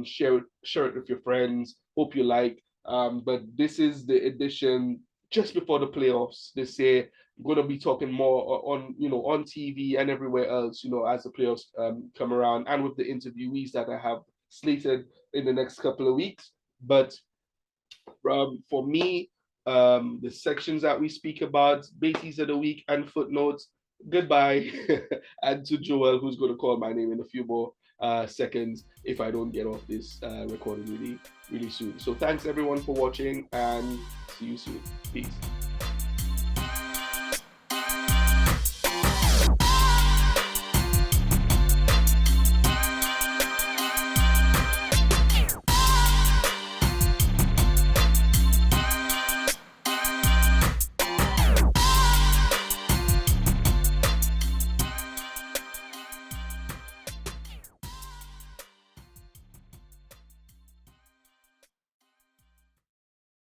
share it with your friends. Hope you like. But this is the edition just before the playoffs this year. Going to be talking more on TV and everywhere else, as the playoffs come around, and with the interviewees that I have slated in the next couple of weeks. But for me, the sections that we speak about, Bétiz of the week and footnotes, goodbye. And to Joel, who's going to call my name in a few more seconds if I don't get off this recording really soon. So thanks everyone for watching, and see you soon. Peace.